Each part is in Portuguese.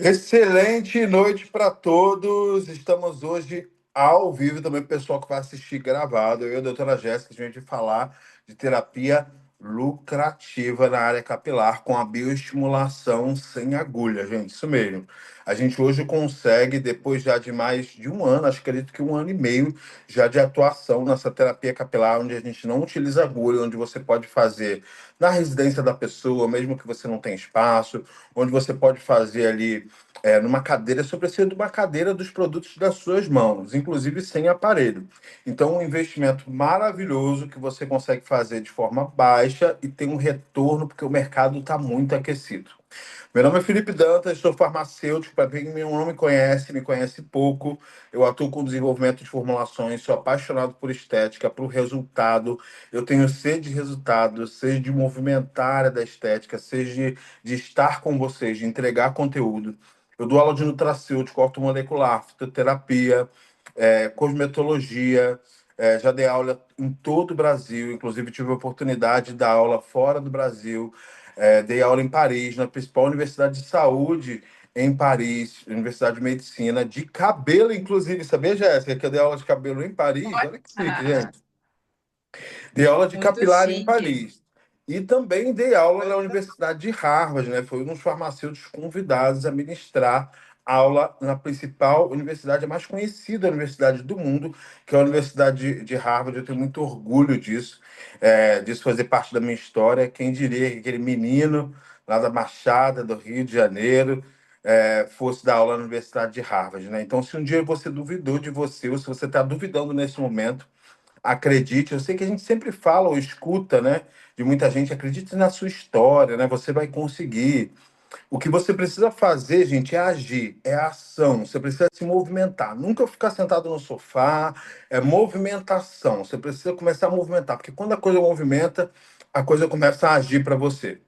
Excelente noite para todos. Estamos hoje ao vivo também para o pessoal que vai assistir gravado. Eu e a doutora Jéssica, a gente vai falar de terapia lucrativa na área capilar com a bioestimulação sem agulha, gente. Isso mesmo. A gente hoje consegue, depois já de mais de um ano, acho que acredito que um ano e meio já de atuação nessa terapia capilar, onde a gente não utiliza agulha, onde você pode fazer na residência da pessoa, mesmo que você não tenha espaço, onde você pode fazer ali numa cadeira, só precisa de uma cadeira dos produtos das suas mãos, inclusive sem aparelho. Então, um investimento maravilhoso que você consegue fazer de forma baixa e tem um retorno, porque o mercado está muito aquecido. Meu nome é Felipe Dantas, sou farmacêutico. Para quem não me conhece, me conhece pouco. Eu atuo com desenvolvimento de formulações, sou apaixonado por estética, por resultado. Eu tenho sede de resultado, sede de movimentar a área da estética, sede de estar com vocês, de entregar conteúdo. Eu dou aula de nutracêutico, ortomolecular, fitoterapia, cosmetologia. Já dei aula em todo o Brasil, inclusive tive a oportunidade de dar aula fora do Brasil. Dei aula em Paris, na principal universidade de saúde em Paris, Universidade de Medicina, de cabelo, inclusive. Sabia, Jéssica, que eu dei aula de cabelo em Paris? Olha que chique, Ah, gente. Dei aula de muito capilar em chique. Paris. E também dei aula na Universidade de Harvard, né? Foi um dos farmacêuticos convidados a ministrar aula na principal universidade, a mais conhecida universidade do mundo, que é a Universidade de Harvard. Eu tenho muito orgulho disso, disso fazer parte da minha história. Quem diria que aquele menino lá da Baixada, do Rio de Janeiro, fosse dar aula na Universidade de Harvard, né? Então, se um dia você duvidou de você, ou se você está duvidando nesse momento, acredite. Eu sei que a gente sempre fala ou escuta, né, de muita gente, acredite na sua história, né? Você vai conseguir. O que você precisa fazer, gente, é agir, é ação. Você precisa se movimentar. Nunca ficar sentado no sofá. É movimentação. Você precisa começar a movimentar, porque quando a coisa movimenta, a coisa começa a agir para você.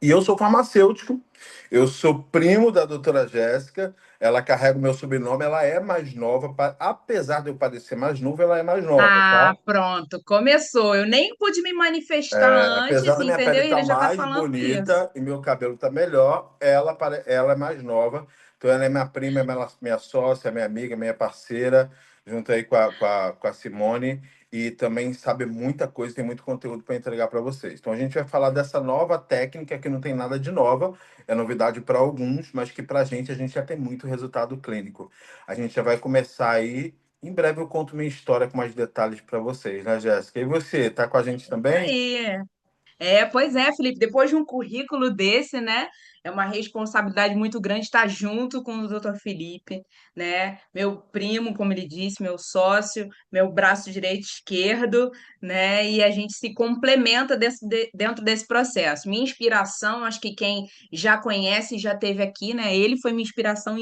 E eu sou farmacêutico, eu sou primo da doutora Jéssica, ela carrega o meu sobrenome, ela é mais nova, apesar de eu parecer mais novo, ela é mais nova, Ah, tá? pronto, começou. Eu nem pude me manifestar Apesar antes, da minha pele entendeu? E estar ele já tá mais falando isso. bonita e meu cabelo tá melhor, ela é mais nova. Então ela é minha prima, é minha sócia, minha amiga, minha parceira, junto aí com a Simone, e também sabe muita coisa, tem muito conteúdo para entregar para vocês. Então a gente vai falar dessa nova técnica que não tem nada de nova, é novidade para alguns, mas que para a gente já tem muito resultado clínico. A gente já vai começar aí. Em breve eu conto minha história com mais detalhes para vocês, né, Jéssica? E você, tá com a gente também? Aí. Pois é, Felipe, depois de um currículo desse, né? É uma responsabilidade muito grande estar junto com o Dr. Felipe, né? Meu primo, como ele disse, meu sócio, meu braço direito e esquerdo, né? E a gente se complementa dentro desse processo. Minha inspiração, acho que quem já conhece, já teve aqui, né? Ele foi minha inspiração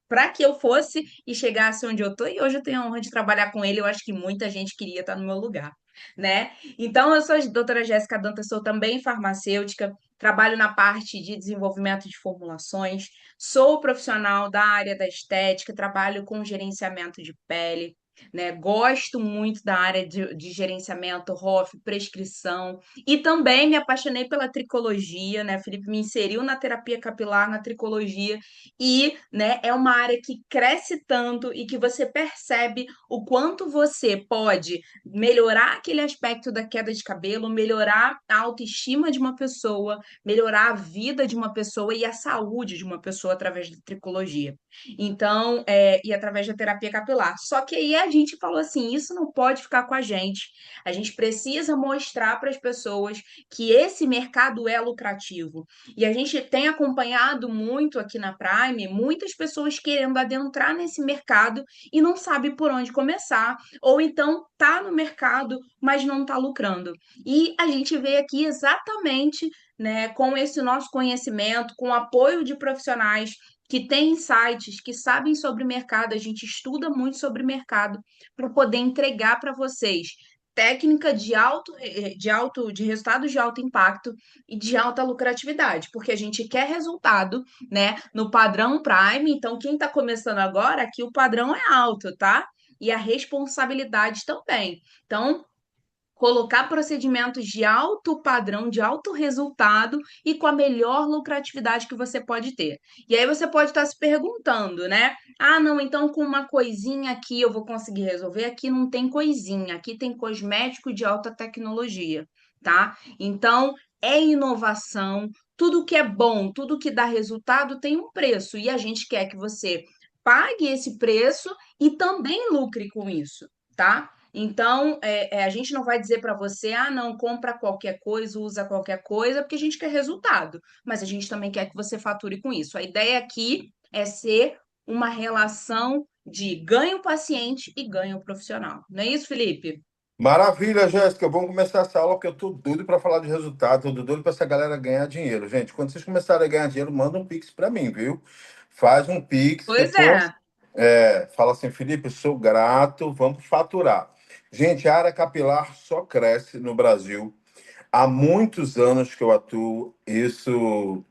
para que eu fosse e chegasse onde eu tô, e hoje eu tenho a honra de trabalhar com ele. Eu acho que muita gente queria estar no meu lugar, né? Então, eu sou a doutora Jéssica Dantas, sou também farmacêutica, trabalho na parte de desenvolvimento de formulações, sou profissional da área da estética, trabalho com gerenciamento de pele, né? Gosto muito da área de gerenciamento, ROF, prescrição, e também me apaixonei pela tricologia, né? Felipe me inseriu na terapia capilar, na tricologia, e, né, é uma área que cresce tanto e que você percebe o quanto você pode melhorar aquele aspecto da queda de cabelo, melhorar a autoestima de uma pessoa, melhorar a vida de uma pessoa e a saúde de uma pessoa através da tricologia. Então, e através da terapia capilar. Só que aí a gente falou assim: isso não pode ficar com a gente. A gente precisa mostrar para as pessoas que esse mercado é lucrativo. E a gente tem acompanhado muito aqui na Prime muitas pessoas querendo adentrar nesse mercado e não sabe por onde começar, ou então tá no mercado, mas não tá lucrando. E a gente vê aqui exatamente, né, com esse nosso conhecimento, com o apoio de profissionais que têm insights, que sabem sobre mercado, a gente estuda muito sobre mercado para poder entregar para vocês técnica de resultados de alto impacto e de alta lucratividade, porque a gente quer resultado, né, no padrão Prime. Então, quem está começando agora, aqui o padrão é alto, tá? E a responsabilidade também. Então, colocar procedimentos de alto padrão, de alto resultado e com a melhor lucratividade que você pode ter. E aí você pode estar se perguntando, né? Ah, não, então com uma coisinha aqui eu vou conseguir resolver. Aqui não tem coisinha, aqui tem cosmético de alta tecnologia, tá? Então é inovação. Tudo que é bom, tudo que dá resultado tem um preço e a gente quer que você pague esse preço e também lucre com isso, tá? Então, a gente não vai dizer para você, ah, não, compra qualquer coisa, usa qualquer coisa, porque a gente quer resultado, mas a gente também quer que você fature com isso. A ideia aqui é ser uma relação de ganho paciente e ganho profissional. Não é isso, Felipe? Maravilha, Jéssica. Vamos começar essa aula porque eu tô doido para falar de resultado, tô doido para essa galera ganhar dinheiro. Gente, quando vocês começarem a ganhar dinheiro, manda um Pix para mim, viu? Faz um Pix que eu Pois tô. é. Fala assim, Felipe, sou grato, vamos faturar. Gente, a área capilar só cresce no Brasil. Há muitos anos que eu atuo, isso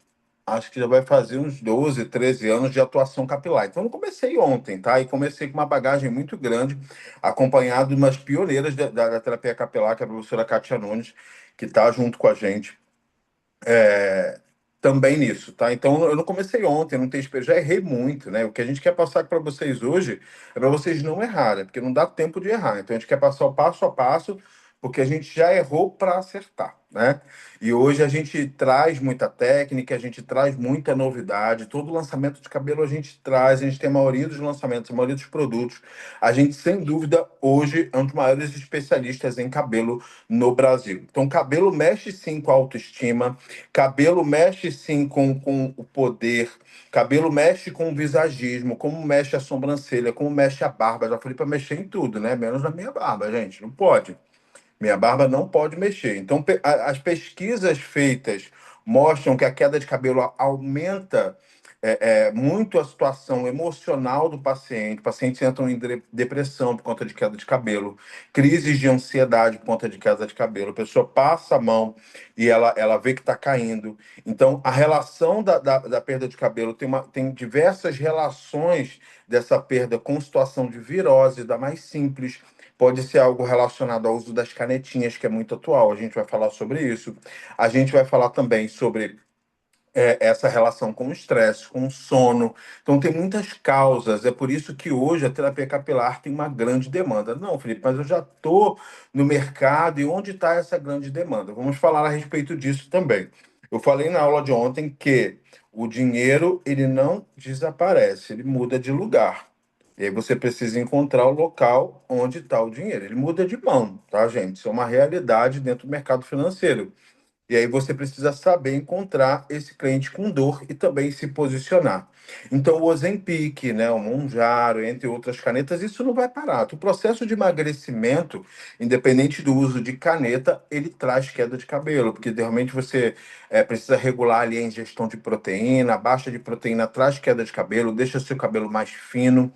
acho que já vai fazer uns 12, 13 anos de atuação capilar. Então, eu não comecei ontem, tá? E comecei com uma bagagem muito grande, acompanhado de umas pioneiras da terapia capilar, que é a professora Kátia Nunes, que está junto com a gente é, também nisso, tá? Então, eu não comecei ontem, não tem espelho, já errei muito, né? O que a gente quer passar para vocês hoje é para vocês não errarem, porque não dá tempo de errar. Então, a gente quer passar o passo a passo, porque a gente já errou para acertar, né? E hoje a gente traz muita técnica, a gente traz muita novidade. Todo lançamento de cabelo a gente traz, a gente tem a maioria dos lançamentos, a maioria dos produtos. A gente, sem dúvida, hoje é um dos maiores especialistas em cabelo no Brasil. Então, cabelo mexe sim com a autoestima, cabelo mexe sim com o poder, cabelo mexe com o visagismo, como mexe a sobrancelha, como mexe a barba. Já falei para mexer em tudo, né? Menos na minha barba, gente. Não pode. Minha barba não pode mexer. Então, as pesquisas feitas mostram que a queda de cabelo aumenta muito a situação emocional do paciente. Pacientes entram em depressão por conta de queda de cabelo, crises de ansiedade por conta de queda de cabelo. A pessoa passa a mão e ela vê que está caindo. Então, a relação da perda de cabelo tem diversas relações dessa perda com situação de virose, da mais simples. Pode ser algo relacionado ao uso das canetinhas, que é muito atual. A gente vai falar sobre isso. A gente vai falar também sobre essa relação com o estresse, com o sono. Então, tem muitas causas. É por isso que hoje a terapia capilar tem uma grande demanda. Não, Felipe, mas eu já estou no mercado e onde está essa grande demanda? Vamos falar a respeito disso também. Eu falei na aula de ontem que o dinheiro ele não desaparece, ele muda de lugar. E aí você precisa encontrar o local onde está o dinheiro. Ele muda de mão, tá, gente? Isso é uma realidade dentro do mercado financeiro. E aí você precisa saber encontrar esse cliente com dor e também se posicionar. Então, o Ozempic, né, o Mounjaro, entre outras canetas, isso não vai parar. O processo de emagrecimento, independente do uso de caneta, ele traz queda de cabelo, porque realmente você precisa regular ali a ingestão de proteína, a baixa de proteína traz queda de cabelo, deixa seu cabelo mais fino.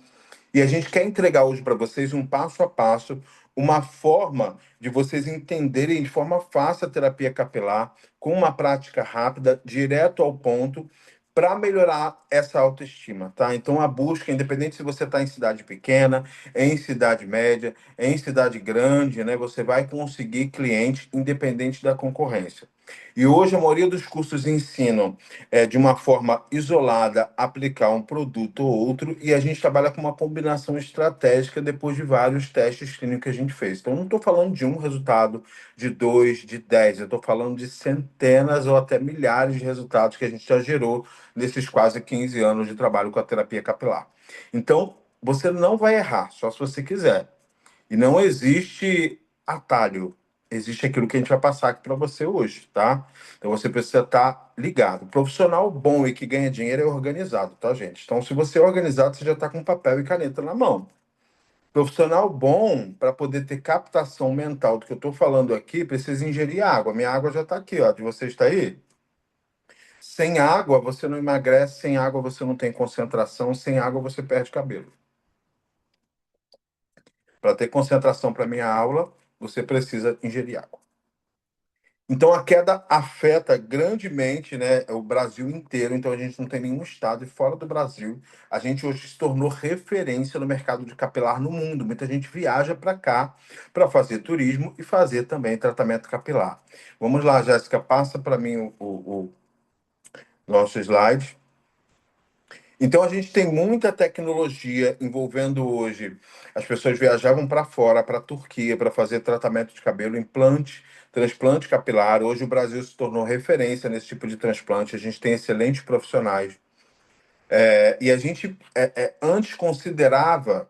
E a gente quer entregar hoje para vocês um passo a passo, uma forma de vocês entenderem de forma fácil a terapia capilar, com uma prática rápida, direto ao ponto, para melhorar essa autoestima, tá? Então a busca, independente se você está em cidade pequena, em cidade média, em cidade grande, né? Você vai conseguir cliente independente da concorrência. E hoje a maioria dos cursos ensinam de uma forma isolada, aplicar um produto ou outro, e a gente trabalha com uma combinação estratégica depois de vários testes clínicos que a gente fez. Então, eu não estou falando de um resultado, de dois, de 10, eu estou falando de centenas ou até milhares de resultados que a gente já gerou nesses quase 15 anos de trabalho com a terapia capilar. Então, você não vai errar, só se você quiser. E não existe atalho. Existe aquilo que a gente vai passar aqui para você hoje, tá? Então você precisa estar ligado. Profissional bom e que ganha dinheiro é organizado, tá, gente? Então, se você é organizado, você já está com papel e caneta na mão. Profissional bom, para poder ter captação mental do que eu estou falando aqui, precisa ingerir água. Minha água já está aqui, ó. De você está aí? Sem água, você não emagrece. Sem água, você não tem concentração. Sem água, você perde cabelo. Para ter concentração para minha aula, você precisa ingerir água. Então a queda afeta grandemente, né, o Brasil inteiro. Então a gente não tem nenhum estado e fora do Brasil. A gente hoje se tornou referência no mercado de capilar no mundo. Muita gente viaja para cá para fazer turismo e fazer também tratamento capilar. Vamos lá, Jéssica, passa para mim o nosso slide. Então a gente tem muita tecnologia envolvendo hoje. As pessoas viajavam para fora, para a Turquia, para fazer tratamento de cabelo, implante, transplante capilar. Hoje o Brasil se tornou referência nesse tipo de transplante. A gente tem excelentes profissionais. E a gente antes considerava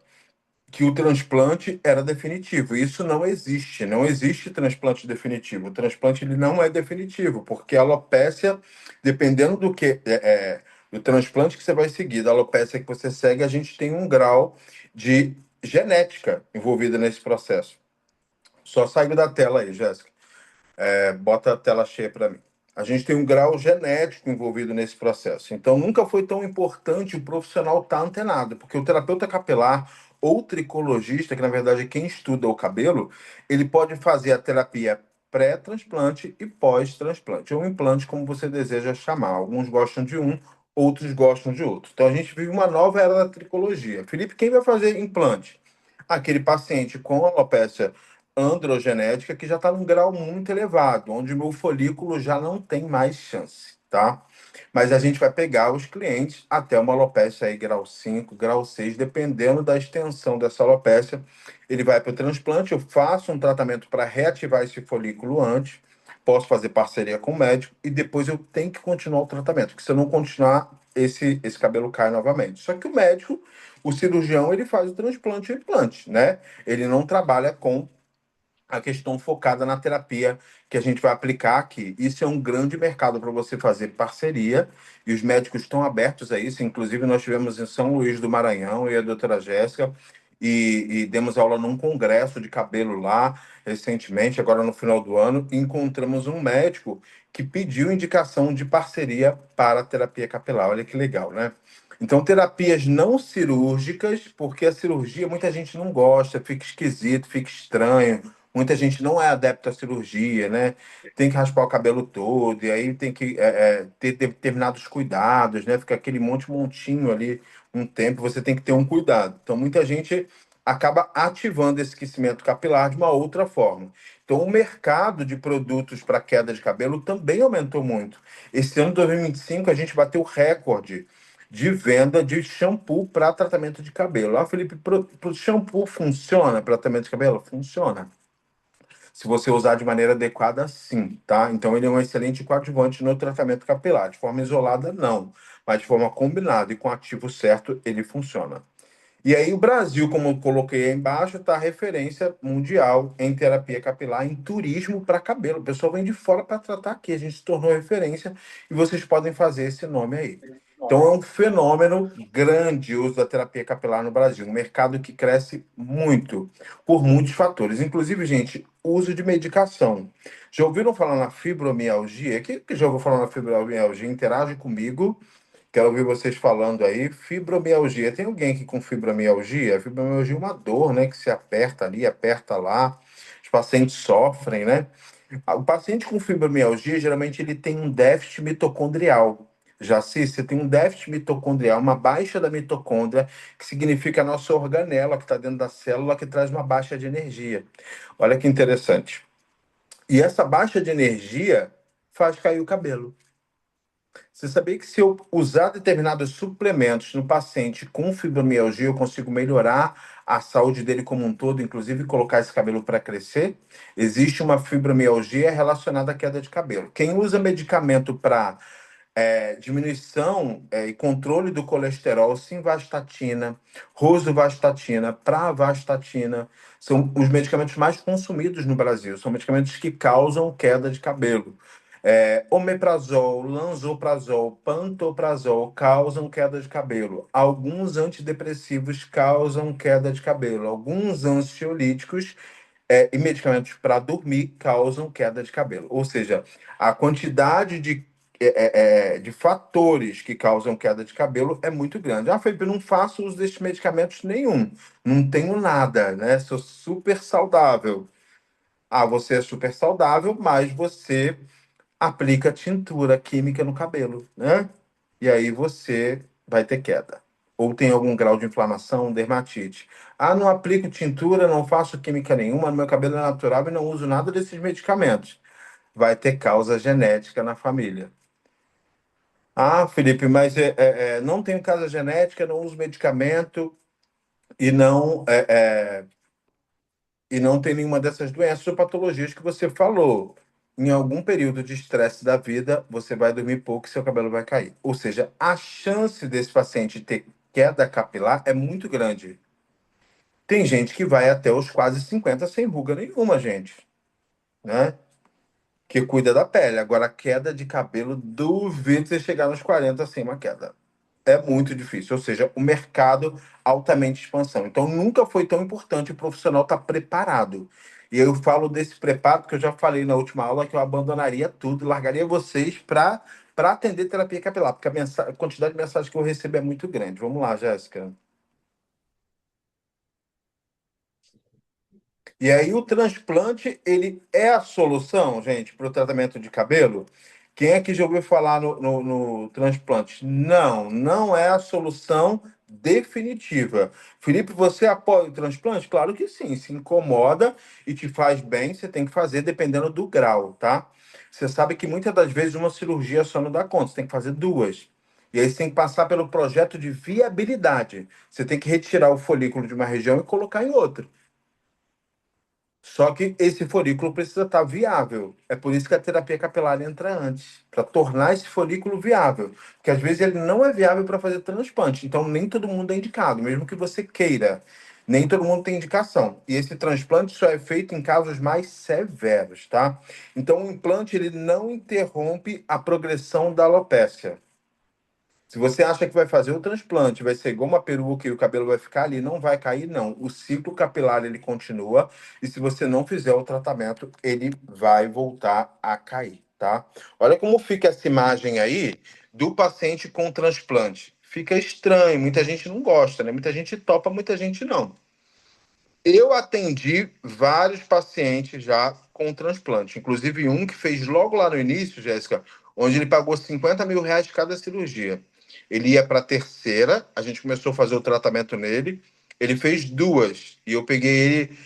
que o transplante era definitivo. Isso não existe. Não existe transplante definitivo. O transplante ele não é definitivo, porque a alopécia, dependendo do transplante que você vai seguir, da alopécia que você segue, a gente tem um grau de genética envolvida nesse processo. Só saiu da tela aí, Jéssica. Bota a tela cheia para mim. A gente tem um grau genético envolvido nesse processo. Então, nunca foi tão importante o profissional estar antenado, porque o terapeuta capilar ou tricologista, que na verdade é quem estuda o cabelo, ele pode fazer a terapia pré-transplante e pós-transplante, ou implante, como você deseja chamar. Alguns gostam de um, outros gostam de outro. Então, a gente vive uma nova era da tricologia. Felipe, quem vai fazer implante? Aquele paciente com alopecia androgenética que já está num grau muito elevado, onde o meu folículo já não tem mais chance, tá? Mas a gente vai pegar os clientes até uma alopecia aí, grau 5, grau 6, dependendo da extensão dessa alopecia. Ele vai para o transplante, eu faço um tratamento para reativar esse folículo antes, posso fazer parceria com o médico e depois eu tenho que continuar o tratamento, porque se eu não continuar, esse cabelo cai novamente. Só que o médico, o cirurgião, ele faz o transplante e o implante, né? Ele não trabalha com a questão focada na terapia que a gente vai aplicar aqui. Isso é um grande mercado para você fazer parceria e os médicos estão abertos a isso. Inclusive, nós tivemos em São Luís do Maranhão e a doutora Jéssica e demos aula num congresso de cabelo lá recentemente, agora no final do ano, e encontramos um médico que pediu indicação de parceria para a terapia capilar. Olha que legal, né? Então, terapias não cirúrgicas, porque a cirurgia muita gente não gosta, fica esquisito, fica estranho. Muita gente não é adepto à cirurgia, né? Tem que raspar o cabelo todo, e aí tem que ter determinados cuidados, né? Fica aquele montinho ali um tempo, você tem que ter um cuidado. Então, muita gente acaba ativando esse aquecimento capilar de uma outra forma. Então, o mercado de produtos para queda de cabelo também aumentou muito. Esse ano, 2025, a gente bateu recorde de venda de shampoo para tratamento de cabelo. Ah, Felipe, pro shampoo funciona para tratamento de cabelo? Funciona. Se você usar de maneira adequada, sim, tá? Então ele é um excelente coadjuvante no tratamento capilar. De forma isolada, não. Mas de forma combinada e com o ativo certo, ele funciona. E aí o Brasil, como eu coloquei aí embaixo, está referência mundial em terapia capilar, em turismo para cabelo. O pessoal vem de fora para tratar aqui. A gente se tornou referência e vocês podem fazer esse nome aí. Então é um fenômeno grande o uso da terapia capilar no Brasil, um mercado que cresce muito por muitos fatores, inclusive, gente, uso de medicação. Já ouviram falar na fibromialgia? Quem que já ouviu falar na fibromialgia? Interage comigo. Quero ouvir vocês falando aí. Fibromialgia. Tem alguém aqui com fibromialgia? Fibromialgia é uma dor, né? Que se aperta ali, aperta lá. Os pacientes sofrem, né? O paciente com fibromialgia, geralmente, ele tem um déficit mitocondrial. Já se você tem um déficit mitocondrial, uma baixa da mitocôndria, que significa a nossa organela que está dentro da célula, que traz uma baixa de energia. Olha que interessante. E essa baixa de energia faz cair o cabelo. Você sabia que se eu usar determinados suplementos no paciente com fibromialgia, eu consigo melhorar a saúde dele como um todo, inclusive colocar esse cabelo para crescer? Existe uma fibromialgia relacionada à queda de cabelo. Quem usa medicamento para diminuição e controle do colesterol, simvastatina, rosuvastatina, pravastatina, são os medicamentos mais consumidos no Brasil. São medicamentos que causam queda de cabelo. Omeprazol, lanzoprazol, pantoprazol causam queda de cabelo. Alguns antidepressivos causam queda de cabelo. Alguns ansiolíticos e medicamentos para dormir causam queda de cabelo. Ou seja, a quantidade de fatores que causam queda de cabelo é muito grande. Ah, Felipe, eu não faço uso desses medicamentos nenhum. Não tenho nada, né? Sou super saudável. Ah, você é super saudável, mas você aplica tintura química no cabelo, né? E aí você vai ter queda. Ou tem algum grau de inflamação, dermatite. Ah, não aplico tintura, não faço química nenhuma, meu cabelo é natural e não uso nada desses medicamentos. Vai ter causa genética na família. Ah, Felipe, mas não tenho causa genética, não uso medicamento e não tem nenhuma dessas doenças ou patologias que você falou. Em algum período de estresse da vida, você vai dormir pouco e seu cabelo vai cair. Ou seja, a chance desse paciente ter queda capilar é muito grande. Tem gente que vai até os quase 50 sem ruga nenhuma, gente, né? Que cuida da pele. Agora, queda de cabelo, duvido você chegar nos 40 sem uma queda. É muito difícil. Ou seja, o mercado altamente expansão. Então, nunca foi tão importante o profissional estar preparado. E eu falo desse preparo porque eu já falei na última aula que eu abandonaria tudo, largaria vocês para atender terapia capilar, porque a quantidade de mensagens que eu recebo é muito grande. Vamos lá, Jéssica. E aí o transplante, ele é a solução, gente, para o tratamento de cabelo? Quem é que já ouviu falar no transplante? Não, não é a solução definitiva. Felipe, você apoia o transplante? Claro que sim. Se incomoda e te faz bem, você tem que fazer dependendo do grau, tá? Você sabe que muitas das vezes uma cirurgia só não dá conta, você tem que fazer duas. E aí você tem que passar pelo projeto de viabilidade. Você tem que retirar o folículo de uma região e colocar em outra. Só que esse folículo precisa estar viável. É por isso que a terapia capilar entra antes, para tornar esse folículo viável. Porque às vezes ele não é viável para fazer transplante. Então nem todo mundo é indicado, mesmo que você queira. Nem todo mundo tem indicação. E esse transplante só é feito em casos mais severos, tá? Então o implante ele não interrompe a progressão da alopecia. Se você acha que vai fazer o transplante, vai ser igual uma peruca e o cabelo vai ficar ali, não vai cair, não. O ciclo capilar ele continua e se você não fizer o tratamento, ele vai voltar a cair, tá? Olha como fica essa imagem aí do paciente com transplante. Fica estranho, muita gente não gosta, né? Muita gente topa, muita gente não. Eu atendi vários pacientes já com transplante, inclusive um que fez logo lá no início, Jéssica, onde ele pagou R$ 50.000 cada cirurgia. Ele ia para a terceira, a gente começou a fazer o tratamento nele, ele fez duas, e eu peguei ele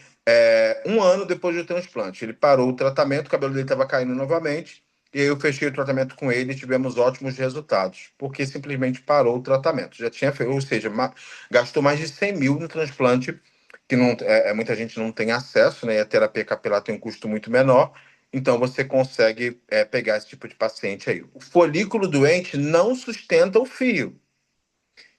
um ano depois do transplante. Ele parou o tratamento, o cabelo dele estava caindo novamente, e aí eu fechei o tratamento com ele e tivemos ótimos resultados, porque simplesmente parou o tratamento. Já tinha feito, ou seja, gastou mais de 100 mil no transplante que não, muita gente não tem acesso, né? E a terapia capilar tem um custo muito menor. Então você consegue pegar esse tipo de paciente aí. O folículo doente não sustenta o fio.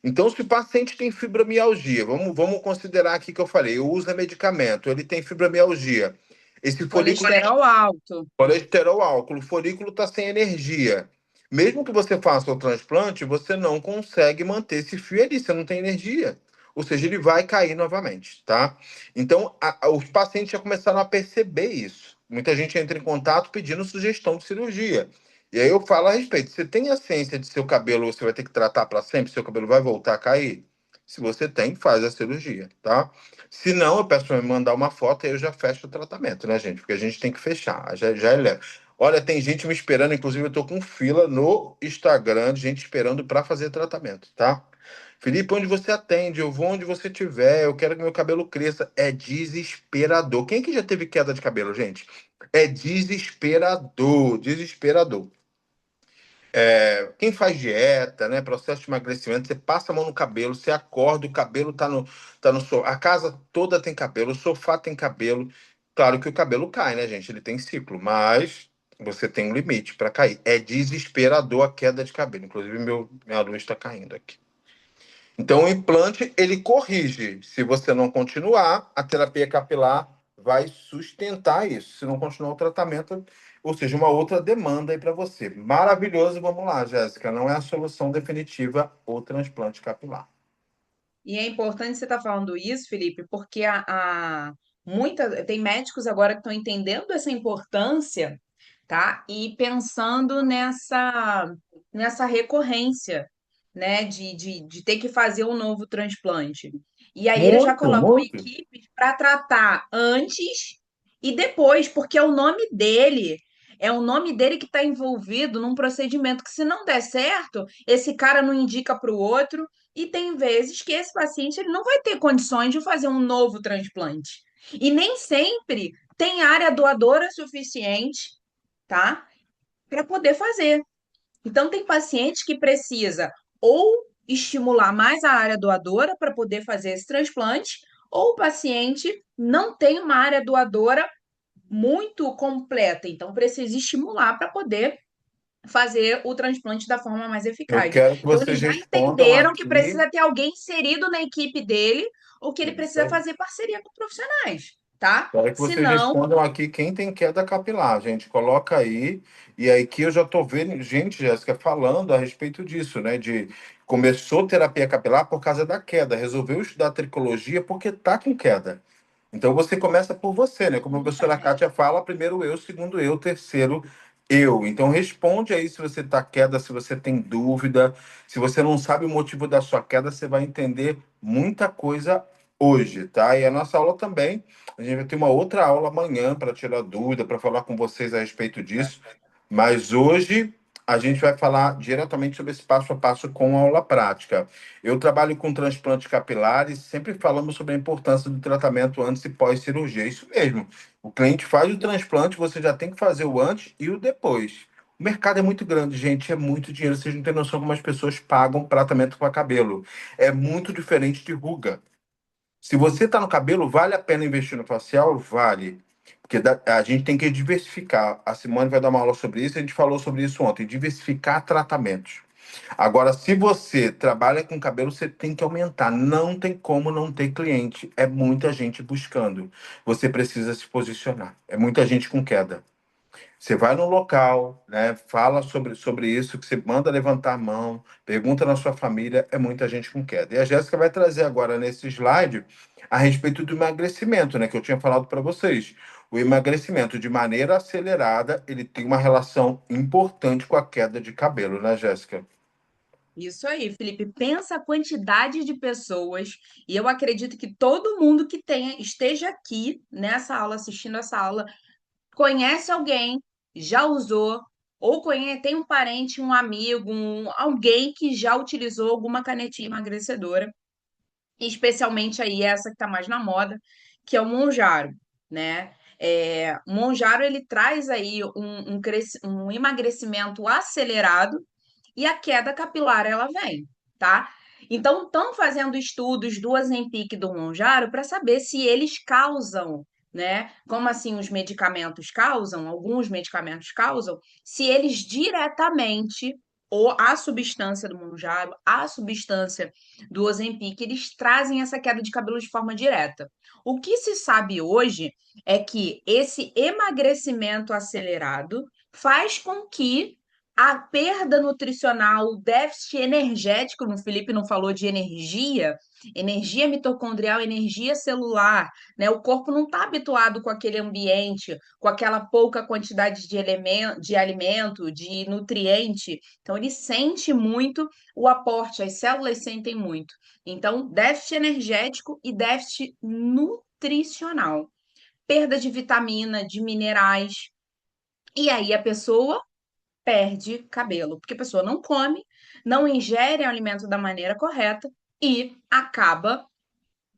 Então, se o paciente tem fibromialgia, vamos considerar aqui que eu falei, eu uso medicamento, ele tem fibromialgia. Esse folículo Colesterol alto. colesterol alto, o folículo está sem energia. Mesmo que você faça o transplante, você não consegue manter esse fio ali, você não tem energia. Ou seja, ele vai cair novamente, tá? Então, os pacientes já começaram a perceber isso. Muita gente entra em contato pedindo sugestão de cirurgia. E aí eu falo a respeito. Você tem a ciência de seu cabelo, você vai ter que tratar para sempre, seu cabelo vai voltar a cair? Se você tem, faz a cirurgia, tá? Se não, eu peço para me mandar uma foto e eu já fecho o tratamento, né, gente? Porque a gente tem que fechar, já é leve. Olha, tem gente me esperando, inclusive eu tô com fila no Instagram de gente esperando para fazer tratamento, tá? Felipe, onde você atende? Eu vou onde você estiver, eu quero que meu cabelo cresça. É desesperador. Quem que já teve queda de cabelo, gente? É desesperador, desesperador. Quem faz dieta, né, processo de emagrecimento, você passa a mão no cabelo, você acorda, o cabelo tá no sofá, a casa toda tem cabelo, o sofá tem cabelo. Claro que o cabelo cai, né, gente? Ele tem ciclo, mas você tem um limite para cair. É desesperador a queda de cabelo. Inclusive, minha luz está caindo aqui. Então, o implante, ele corrige. Se você não continuar, a terapia capilar vai sustentar isso. Se não continuar o tratamento, ou seja, uma outra demanda aí para você. Maravilhoso, vamos lá, Jéssica. Não é a solução definitiva o transplante capilar. E é importante você estar falando isso, Felipe, porque tem médicos agora que estão entendendo essa importância, tá? E pensando nessa recorrência, né? De ter que fazer um novo transplante. E aí eles já Muito, colocam muito. equipes para tratar antes E depois, porque é o nome dele que está envolvido num procedimento que, se não der certo, esse cara não indica para o outro, e tem vezes que esse paciente ele não vai ter condições de fazer um novo transplante. E nem sempre tem área doadora suficiente, tá? Para poder fazer. Então, tem paciente que precisa ou estimular mais a área doadora para poder fazer esse transplante, ou o paciente não tem uma área doadora muito completa, então precisa estimular para poder fazer o transplante da forma mais Eu eficaz. quero que Então, vocês eles já respondam entenderam que aqui. precisa ter alguém inserido na equipe dele ou que ele Isso precisa aí. fazer parceria com profissionais, tá? Quero que vocês Senão, respondam aqui quem tem queda capilar, gente. Coloca aí. E aí que eu já tô vendo gente, Jéssica, falando a respeito disso, né? De começou terapia capilar por causa da queda, resolveu estudar tricologia porque tá com queda. Então você começa por você, né? Como a professora Kátia fala, primeiro eu, segundo eu, terceiro eu. Então responde aí se você está queda, se você tem dúvida, se você não sabe o motivo da sua queda, você vai entender muita coisa hoje, tá? E a nossa aula também, a gente vai ter uma outra aula amanhã para tirar dúvida, para falar com vocês a respeito disso. Mas hoje a gente vai falar diretamente sobre esse passo a passo com a aula prática. Eu trabalho com transplante capilar e sempre falamos sobre a importância do tratamento antes e pós-cirurgia. Isso mesmo. O cliente faz o transplante, você já tem que fazer o antes e o depois. O mercado é muito grande, gente, é muito dinheiro. Vocês não têm noção como as pessoas pagam tratamento para cabelo. É muito diferente de ruga. Se você está no cabelo, vale a pena investir no facial? Vale. Porque a gente tem que diversificar. A Simone vai dar uma aula sobre isso, a gente falou sobre isso ontem. Diversificar tratamentos. Agora, se você trabalha com cabelo, você tem que aumentar. Não tem como não ter cliente. É muita gente buscando. Você precisa se posicionar. É muita gente com queda. Você vai no local, né? Fala sobre isso, que você manda levantar a mão, pergunta na sua família, é muita gente com queda. E a Jéssica vai trazer agora nesse slide a respeito do emagrecimento, né? Que eu tinha falado para vocês. O emagrecimento de maneira acelerada, ele tem uma relação importante com a queda de cabelo, né, Jéssica? isso aí, Felipe. Pensa a quantidade de pessoas, e eu acredito que todo mundo que esteja aqui nessa aula, assistindo essa aula, conhece alguém, já usou, ou tem um parente, um amigo, alguém que já utilizou alguma canetinha emagrecedora, especialmente aí essa que está mais na moda, que é o Monjaro, né? O Monjaro ele traz aí um emagrecimento acelerado e a queda capilar ela vem, tá? Então, estão fazendo estudos do Ozempic e do Mounjaro para saber se eles causam, né? Como assim os medicamentos causam, alguns medicamentos causam, se eles diretamente, ou a substância do Mounjaro, a substância do Ozempic, eles trazem essa queda de cabelo de forma direta. O que se sabe hoje é que esse emagrecimento acelerado faz com que a perda nutricional, o déficit energético, o Felipe não falou de energia, energia mitocondrial, energia celular, né? O corpo não está habituado com aquele ambiente, com aquela pouca quantidade de elemento, de alimento, de nutriente. Então, ele sente muito o aporte, as células sentem muito. Então, déficit energético e déficit nutricional. Perda de vitamina, de minerais. E aí a pessoa perde cabelo, porque a pessoa não come, não ingere o alimento da maneira correta e acaba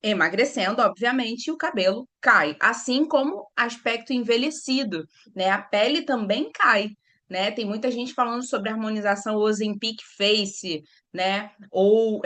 emagrecendo, obviamente, e o cabelo cai, assim como aspecto envelhecido, né? A pele também cai, né? Tem muita gente falando sobre harmonização Ozempic Face, né? Ou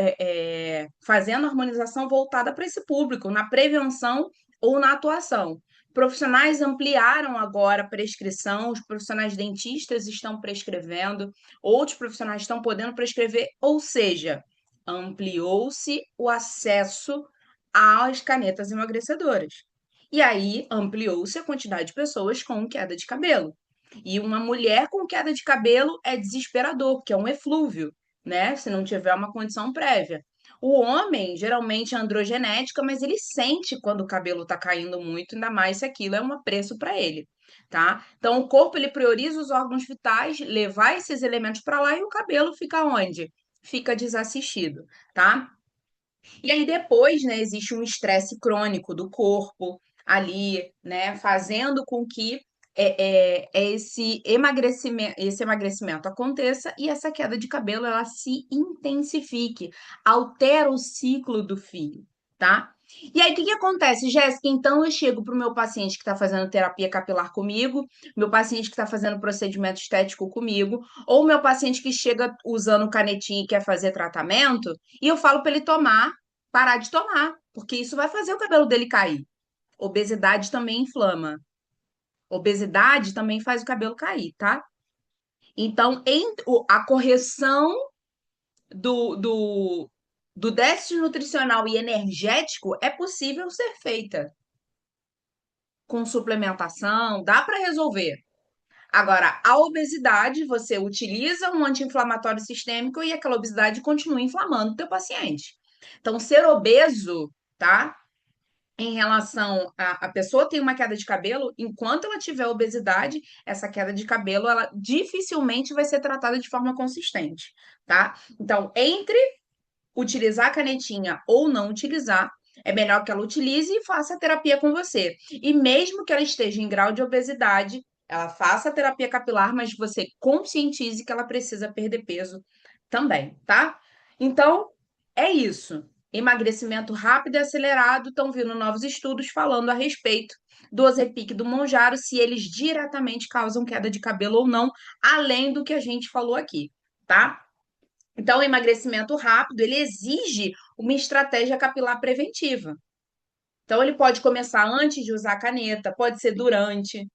fazendo harmonização voltada para esse público, na prevenção ou na atuação. Profissionais ampliaram agora a prescrição, os profissionais dentistas estão prescrevendo, outros profissionais estão podendo prescrever, ou seja, ampliou-se o acesso às canetas emagrecedoras. E aí ampliou-se a quantidade de pessoas com queda de cabelo. E uma mulher com queda de cabelo é desesperador, porque é um eflúvio, né? Se não tiver uma condição prévia. O homem, geralmente é androgenética, mas ele sente quando o cabelo está caindo muito, ainda mais se aquilo é um preço para ele, tá? Então o corpo ele prioriza os órgãos vitais, levar esses elementos para lá e o cabelo fica onde? Fica desassistido, tá? E aí depois, né, existe um estresse crônico do corpo, ali, né, fazendo com que esse emagrecimento aconteça e essa queda de cabelo ela se intensifique, altera o ciclo do fio, tá? E aí, o que que acontece, Jéssica? Então, eu chego para o meu paciente que está fazendo terapia capilar comigo, meu paciente que está fazendo procedimento estético comigo, ou meu paciente que chega usando canetinha e quer fazer tratamento, e eu falo para ele tomar, parar de tomar, porque isso vai fazer o cabelo dele cair. Obesidade também inflama. Obesidade também faz o cabelo cair, tá? Então, a correção do, do, do déficit nutricional e energético é possível ser feita com suplementação, dá para resolver. Agora, a obesidade, você utiliza um anti-inflamatório sistêmico e aquela obesidade continua inflamando o teu paciente. Então, ser obeso, tá? Em relação a pessoa tem uma queda de cabelo, enquanto ela tiver obesidade, essa queda de cabelo, ela dificilmente vai ser tratada de forma consistente, tá? Então, entre utilizar a canetinha ou não utilizar, é melhor que ela utilize e faça a terapia com você. E mesmo que ela esteja em grau de obesidade, ela faça a terapia capilar, mas você conscientize que ela precisa perder peso também, tá? Então, é isso. Emagrecimento rápido e acelerado, estão vindo novos estudos falando a respeito do Ozempic e do Mounjaro, se eles diretamente causam queda de cabelo ou não, além do que a gente falou aqui, tá? Então, o emagrecimento rápido, ele exige uma estratégia capilar preventiva. Então, ele pode começar antes de usar a caneta, pode ser durante,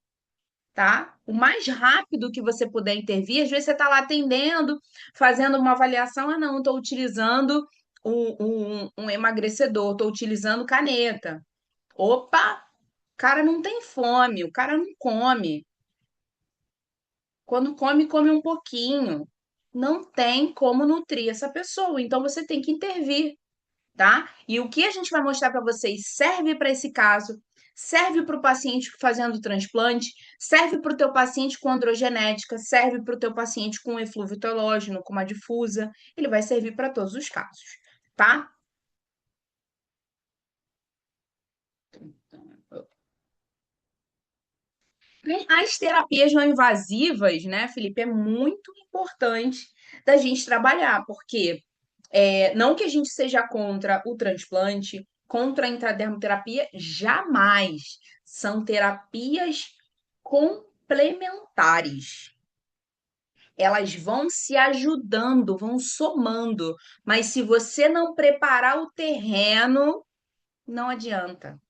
tá? O mais rápido que você puder intervir, às vezes você está lá atendendo, fazendo uma avaliação, ah, não, estou utilizando um emagrecedor, estou utilizando caneta. Opa, o cara não tem fome, o cara não come. Quando come, come um pouquinho. Não tem como nutrir essa pessoa, então você tem que intervir, tá? E o que a gente vai mostrar para vocês serve para esse caso, serve para o paciente fazendo transplante, serve para o teu paciente com androgenética, serve para o teu paciente com eflúvio telógeno, com uma difusa, ele vai servir para todos os casos, tá? As terapias não invasivas, né, Felipe, é muito importante da gente trabalhar, porque não que a gente seja contra o transplante, contra a intradermoterapia, jamais. São terapias complementares. Elas vão se ajudando, vão somando, mas se você não preparar o terreno, não adianta.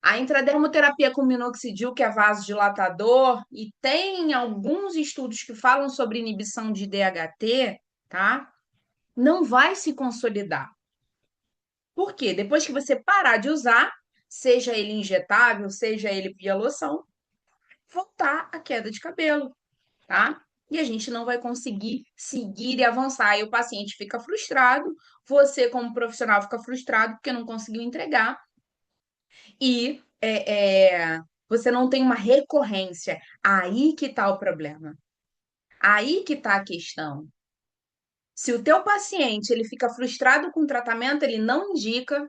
A intradermoterapia com minoxidil, que é vasodilatador, e tem alguns estudos que falam sobre inibição de DHT, tá? Não vai se consolidar. Por quê? Depois que você parar de usar, seja ele injetável, seja ele via loção, voltar a queda de cabelo, tá? E a gente não vai conseguir seguir e avançar. E o paciente fica frustrado, você, como profissional, fica frustrado porque não conseguiu entregar. E você não tem uma recorrência. Aí que está o problema. Aí que está a questão. Se o teu paciente ele fica frustrado com o tratamento, ele não indica,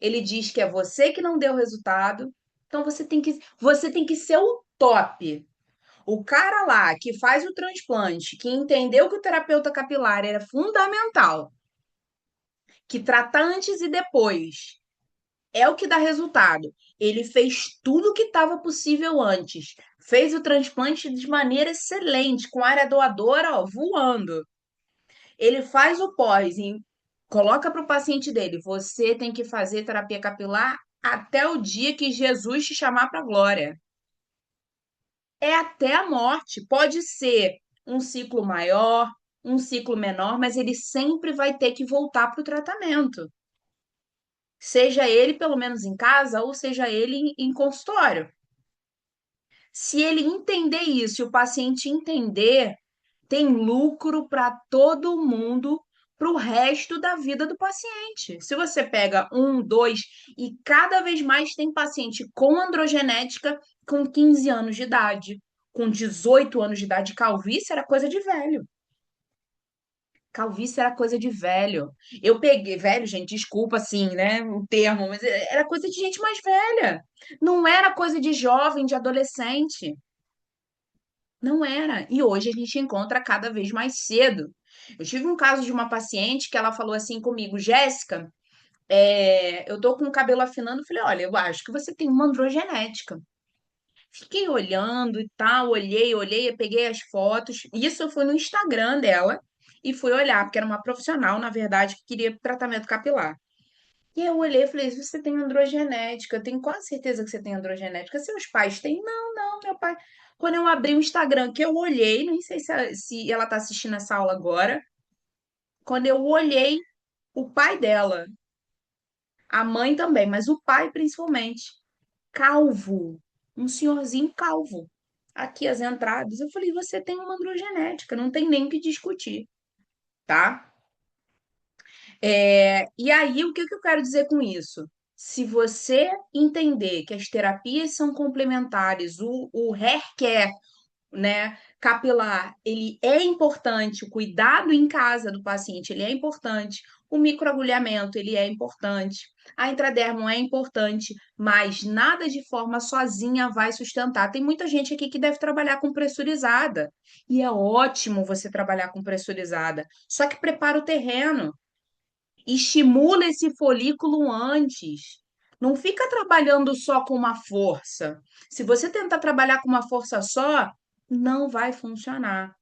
ele diz que é você que não deu resultado. Então você tem que ser o top. O cara lá que faz o transplante, que entendeu que o terapeuta capilar era fundamental, que trata antes e depois, é o que dá resultado. Ele fez tudo o que estava possível antes. Fez o transplante de maneira excelente, com a área doadora, ó, voando. Ele faz o pós e coloca para o paciente dele: você tem que fazer terapia capilar até o dia que Jesus te chamar para a glória. É até a morte. Pode ser um ciclo maior, um ciclo menor, mas ele sempre vai ter que voltar para o tratamento. Seja ele, pelo menos em casa, ou seja ele em consultório. Se ele entender isso e o paciente entender, tem lucro para todo mundo para o resto da vida do paciente. Se você pega um, dois, e cada vez mais tem paciente com androgenética com 15 anos de idade, com 18 anos de idade, calvície era coisa de velho. Calvície era coisa de velho. Eu peguei, velho, gente, desculpa assim, né, o termo, mas era coisa de gente mais velha. Não era coisa de jovem, de adolescente. Não era. E hoje a gente encontra cada vez mais cedo. Eu tive um caso de uma paciente que ela falou assim comigo, Jéssica, eu tô com o cabelo afinando. Eu falei, olha, eu acho que você tem uma androgenética. Fiquei olhando e tal, olhei, eu peguei as fotos. Isso eu fui no Instagram dela e fui olhar, porque era uma profissional, na verdade, que queria tratamento capilar. E aí eu olhei e falei, você tem androgenética, eu tenho quase certeza que você tem androgenética. Seus pais têm? Não, não, meu pai. Quando eu abri o Instagram, que eu olhei, nem sei se ela tá assistindo essa aula agora, quando eu olhei, o pai dela, a mãe também, mas o pai principalmente, calvo, um senhorzinho calvo. Aqui as entradas. Eu falei, você tem uma androgenética, não tem nem o que discutir, tá? E aí, o que que eu quero dizer com isso? Se você entender que as terapias são complementares, o hair care, né, capilar, ele é importante, o cuidado em casa do paciente, ele é importante, o microagulhamento, ele é importante, a intradermo é importante, mas nada de forma sozinha vai sustentar. Tem muita gente aqui que deve trabalhar com pressurizada, e é ótimo você trabalhar com pressurizada, só que prepara o terreno, estimula esse folículo antes. Não fica trabalhando só com uma força. Se você tentar trabalhar com uma força só, não vai funcionar.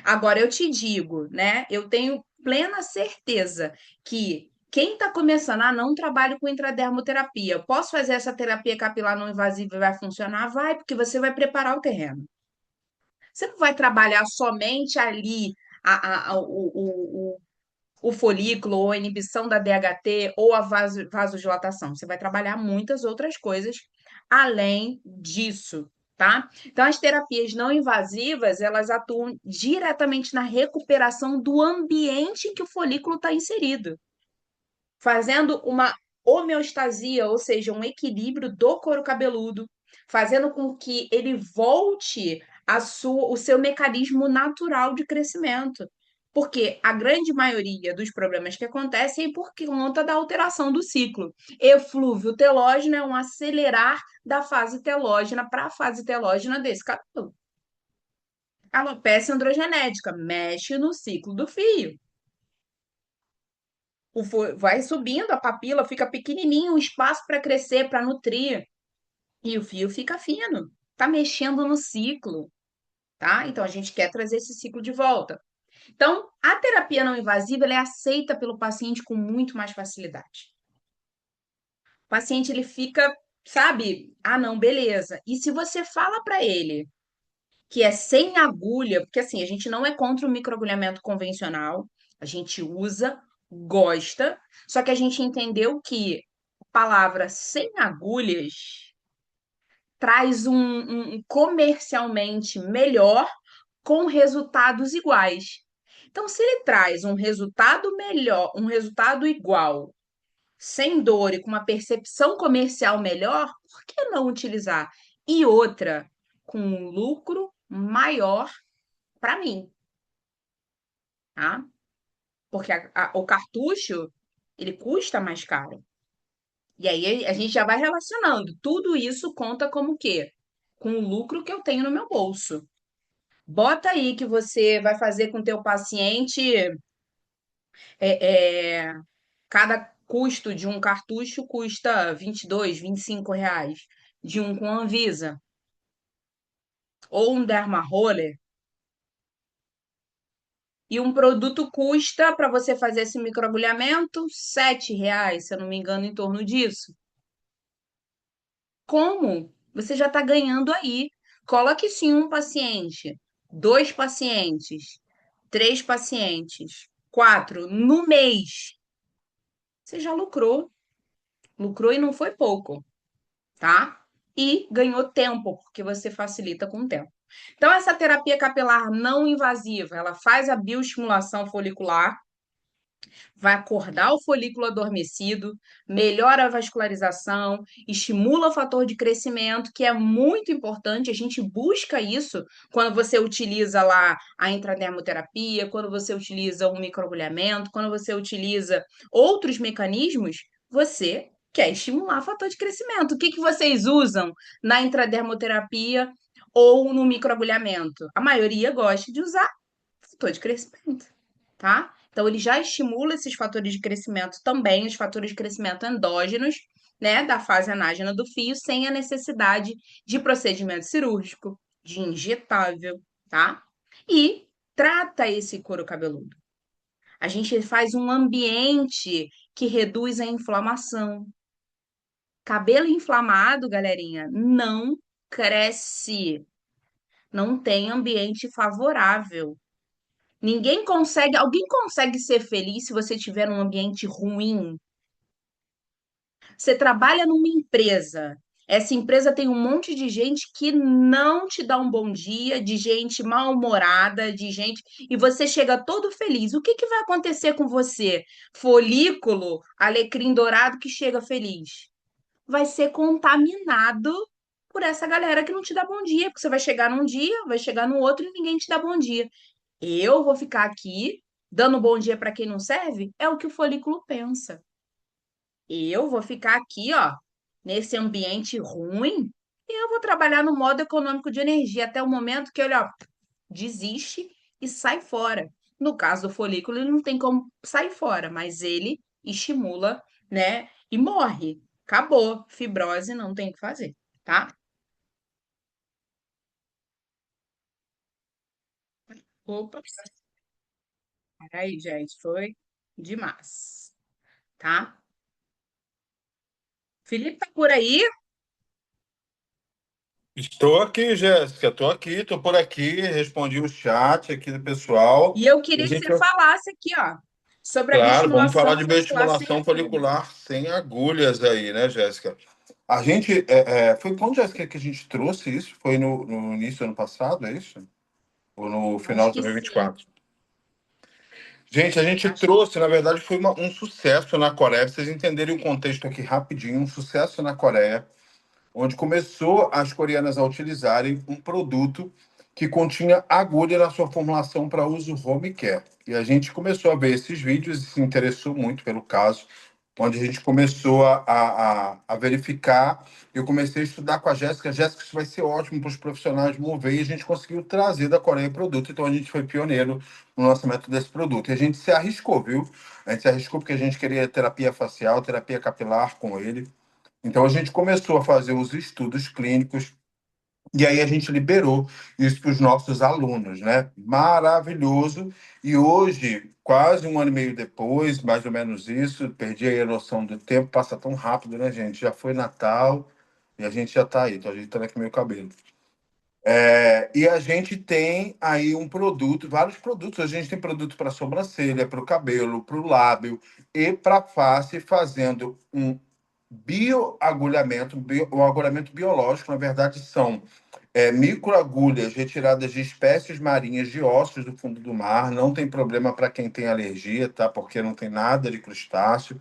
Agora, eu te digo, né? Eu tenho plena certeza que quem está começando, não trabalho com intradermoterapia, eu posso fazer essa terapia capilar não invasiva e vai funcionar? Vai, porque você vai preparar o terreno. Você não vai trabalhar somente ali o folículo, ou a inibição da DHT, ou a vasodilatação. Você vai trabalhar muitas outras coisas além disso, tá? Então, as terapias não invasivas, elas atuam diretamente na recuperação do ambiente em que o folículo está inserido, fazendo uma homeostasia, ou seja, um equilíbrio do couro cabeludo, fazendo com que ele volte o seu mecanismo natural de crescimento. Porque a grande maioria dos problemas que acontecem é por conta da alteração do ciclo. Eflúvio telógeno é um acelerar da fase telógena para a fase telógena desse cabelo. Alopecia androgenética mexe no ciclo do fio. Vai subindo, a papila fica pequenininho, um espaço para crescer, para nutrir, e o fio fica fino. Tá mexendo no ciclo, tá? Então a gente quer trazer esse ciclo de volta. Então, a terapia não invasiva ela é aceita pelo paciente com muito mais facilidade. O paciente ele fica, sabe? Ah, não, beleza. E se você fala para ele que é sem agulha, porque assim, a gente não é contra o microagulhamento convencional, a gente usa, gosta, só que a gente entendeu que a palavra sem agulhas traz um comercialmente melhor com resultados iguais. Então, se ele traz um resultado melhor, um resultado igual, sem dor e com uma percepção comercial melhor, por que não utilizar? E outra, com um lucro maior para mim, tá? Porque o cartucho, ele custa mais caro. E aí a gente já vai relacionando. Tudo isso conta como o quê? Com o lucro que eu tenho no meu bolso. Bota aí que você vai fazer com o teu paciente é, é, cada custo de um cartucho custa 22, R$ 25 de um com Anvisa ou um Derma Roller. E um produto custa para você fazer esse microagulhamento R$ 7, se eu não me engano, em torno disso. Como? Você já está ganhando aí. Coloque sim um paciente, dois pacientes, três pacientes, quatro no mês. Você já lucrou. Lucrou e não foi pouco, tá? E ganhou tempo, porque você facilita com o tempo. Então, essa terapia capilar não invasiva, ela faz a bioestimulação folicular, vai acordar o folículo adormecido, melhora a vascularização, estimula o fator de crescimento, que é muito importante. A gente busca isso quando você utiliza lá a intradermoterapia, quando você utiliza o microagulhamento, quando você utiliza outros mecanismos, você quer estimular o fator de crescimento. O que que vocês usam na intradermoterapia ou no microagulhamento? A maioria gosta de usar fator de crescimento, tá? Então, ele já estimula esses fatores de crescimento também, os fatores de crescimento endógenos, né, da fase anágena do fio, sem a necessidade de procedimento cirúrgico, de injetável, tá? E trata esse couro cabeludo. A gente faz um ambiente que reduz a inflamação. Cabelo inflamado, galerinha, não cresce, não tem ambiente favorável. Ninguém consegue, alguém consegue ser feliz se você tiver um ambiente ruim? Você trabalha numa empresa. Essa empresa tem um monte de gente que não te dá um bom dia, de gente mal-humorada, de gente, e você chega todo feliz. O que que vai acontecer com você? Folículo, alecrim dourado que chega feliz. Vai ser contaminado por essa galera que não te dá bom dia, porque você vai chegar num dia, vai chegar no outro e ninguém te dá bom dia. Eu vou ficar aqui dando bom dia para quem não serve? É o que o folículo pensa. Eu vou ficar aqui, ó, nesse ambiente ruim, e eu vou trabalhar no modo econômico de energia até o momento que ele, ó, desiste e sai fora. No caso do folículo, ele não tem como sair fora, mas ele estimula, né? E morre. Acabou. Fibrose não tem o que fazer, tá? Opa, peraí, gente, foi demais, tá? Felipe tá por aí? Estou aqui, Jéssica, estou aqui, estou por aqui, respondi o chat aqui do pessoal. E eu E a queria que gente, você falasse aqui, ó, sobre a claro, vamos bioestimulação falar de folicular sem bioestimulação agulha. folicular sem agulhas aí, né, Jéssica? A gente, foi quando, Jéssica, que a gente trouxe isso? Foi no início do ano passado, é isso? Ou no final Acho de que dois mil e vinte e sim. quatro? Gente, a gente Acho que trouxe, na verdade, foi um sucesso na Coreia. Pra vocês entenderem o contexto aqui rapidinho, um sucesso na Coreia, onde começou as coreanas a utilizarem um produto que continha agulha na sua formulação para uso home care. E a gente começou a ver esses vídeos e se interessou muito pelo caso, onde a gente começou a verificar. Eu comecei a estudar com a Jéssica. Jéssica, isso vai ser ótimo para os profissionais mover, e a gente conseguiu trazer da Coreia o produto. Então a gente foi pioneiro no lançamento desse produto. E a gente se arriscou, viu? A gente se arriscou porque a gente queria terapia facial, terapia capilar com ele. Então a gente começou a fazer os estudos clínicos e aí a gente liberou isso para os nossos alunos, né? Maravilhoso. E hoje, quase um ano e meio depois, mais ou menos isso, perdi aí a noção do tempo, passa tão rápido, né, gente? Já foi Natal e a gente já está aí, tô ajeitando aqui meu cabelo. E a gente tem aí um produto, vários produtos. A gente tem produto para sobrancelha, para o cabelo, para o lábio e para face, fazendo um bioagulhamento, um agulhamento biológico. Na verdade, são microagulhas retiradas de espécies marinhas de ossos do fundo do mar. Não tem problema para quem tem alergia, tá? Porque não tem nada de crustáceo.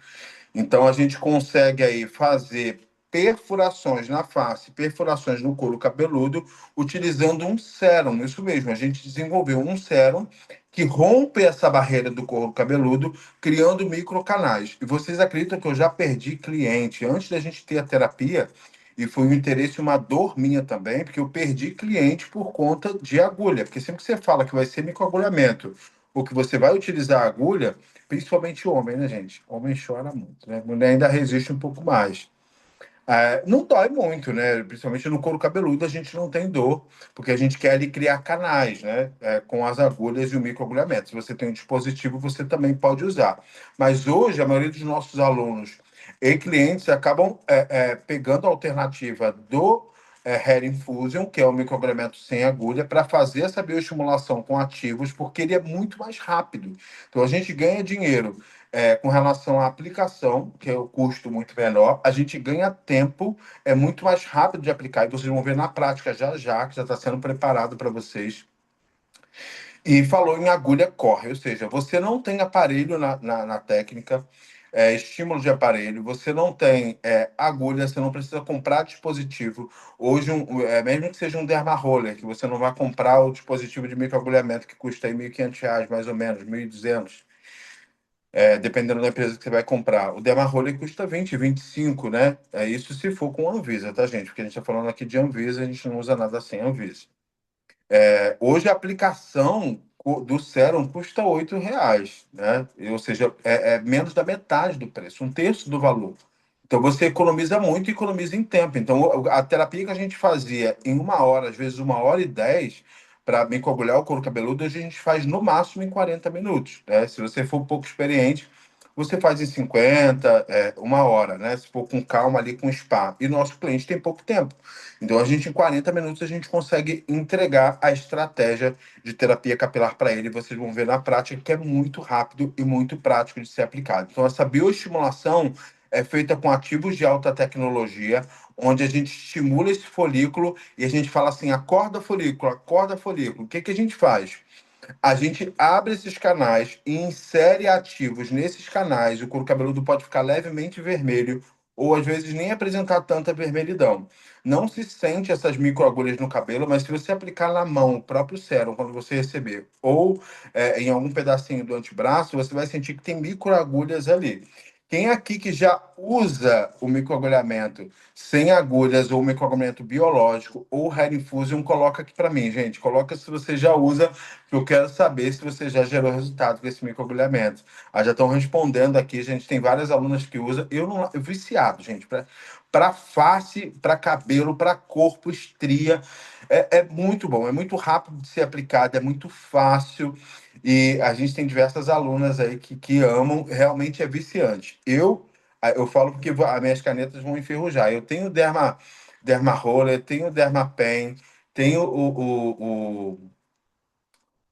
Então a gente consegue aí fazer perfurações na face, perfurações no couro cabeludo, utilizando um sérum. Isso mesmo, a gente desenvolveu um sérum que rompe essa barreira do couro cabeludo, criando microcanais. E vocês acreditam que eu já perdi cliente antes da gente ter a terapia? E foi um interesse, uma dor minha também, porque eu perdi cliente por conta de agulha. Porque sempre que você fala que vai ser microagulhamento, ou que você vai utilizar agulha, principalmente homem, né, gente? Homem chora muito, né? Mulher ainda resiste um pouco mais. Não dói muito, né? Principalmente no couro cabeludo a gente não tem dor, porque a gente quer ali criar canais, né? Com as agulhas e o microagulhamento. Se você tem um dispositivo, você também pode usar. Mas hoje, a maioria dos nossos alunos e clientes acabam pegando a alternativa do Hair Infusion, que é o microagulhamento sem agulha, para fazer essa bioestimulação com ativos, porque ele é muito mais rápido. Então a gente ganha dinheiro com relação à aplicação, que é o custo muito menor, a gente ganha tempo, é muito mais rápido de aplicar, e vocês vão ver na prática já já, que já está sendo preparado para vocês. E falou em agulha corre, ou seja, você não tem aparelho na técnica, estímulo de aparelho, você não tem agulha, você não precisa comprar dispositivo. Hoje, mesmo que seja um dermaroller, que você não vai comprar o dispositivo de microagulhamento que custa aí R$ 1.500, mais ou menos, 1.200, dependendo da empresa que você vai comprar. O dermaroller custa 20, 25, né? É isso se for com Anvisa, tá, gente? Porque a gente está falando aqui de Anvisa, a gente não usa nada sem Anvisa. Hoje a aplicação do Serum custa R$ 8, né? Ou seja, é menos da metade do preço, um terço do valor. Então você economiza muito e economiza em tempo. Então a terapia que a gente fazia em 1 hora, às vezes 1 hora e 10, para me coagulhar o couro cabeludo, hoje a gente faz no máximo em 40 minutos, né? Se você for um pouco experiente, você faz em 50, 1 hora, né? Se for com calma ali com spa. E nosso cliente tem pouco tempo. Então a gente, em 40 minutos, a gente consegue entregar a estratégia de terapia capilar para ele. Vocês vão ver na prática que é muito rápido e muito prático de ser aplicado. Então essa bioestimulação é feita com ativos de alta tecnologia, onde a gente estimula esse folículo e a gente fala assim: acorda folículo, acorda folículo. O que que a gente faz? A gente abre esses canais e insere ativos nesses canais. O couro cabeludo pode ficar levemente vermelho ou às vezes nem apresentar tanta vermelhidão. Não se sente essas microagulhas no cabelo, mas se você aplicar na mão o próprio sérum quando você receber, ou em algum pedacinho do antebraço, você vai sentir que tem microagulhas ali. Quem aqui que já usa o microagulhamento sem agulhas ou microagulhamento biológico ou hair infusion, coloca aqui para mim, gente. Coloca se você já usa, que eu quero saber se você já gerou resultado com esse microagulhamento. Já estão respondendo aqui, gente. Tem várias alunas que usam. Eu não, eu viciado, gente, para face, para cabelo, para corpo, estria. É muito bom, é muito rápido de ser aplicado, é muito fácil. E a gente tem diversas alunas aí que amam, realmente é viciante. Eu falo porque as minhas canetas vão enferrujar. Eu tenho Derma Roller, tenho Derma Pen, tenho o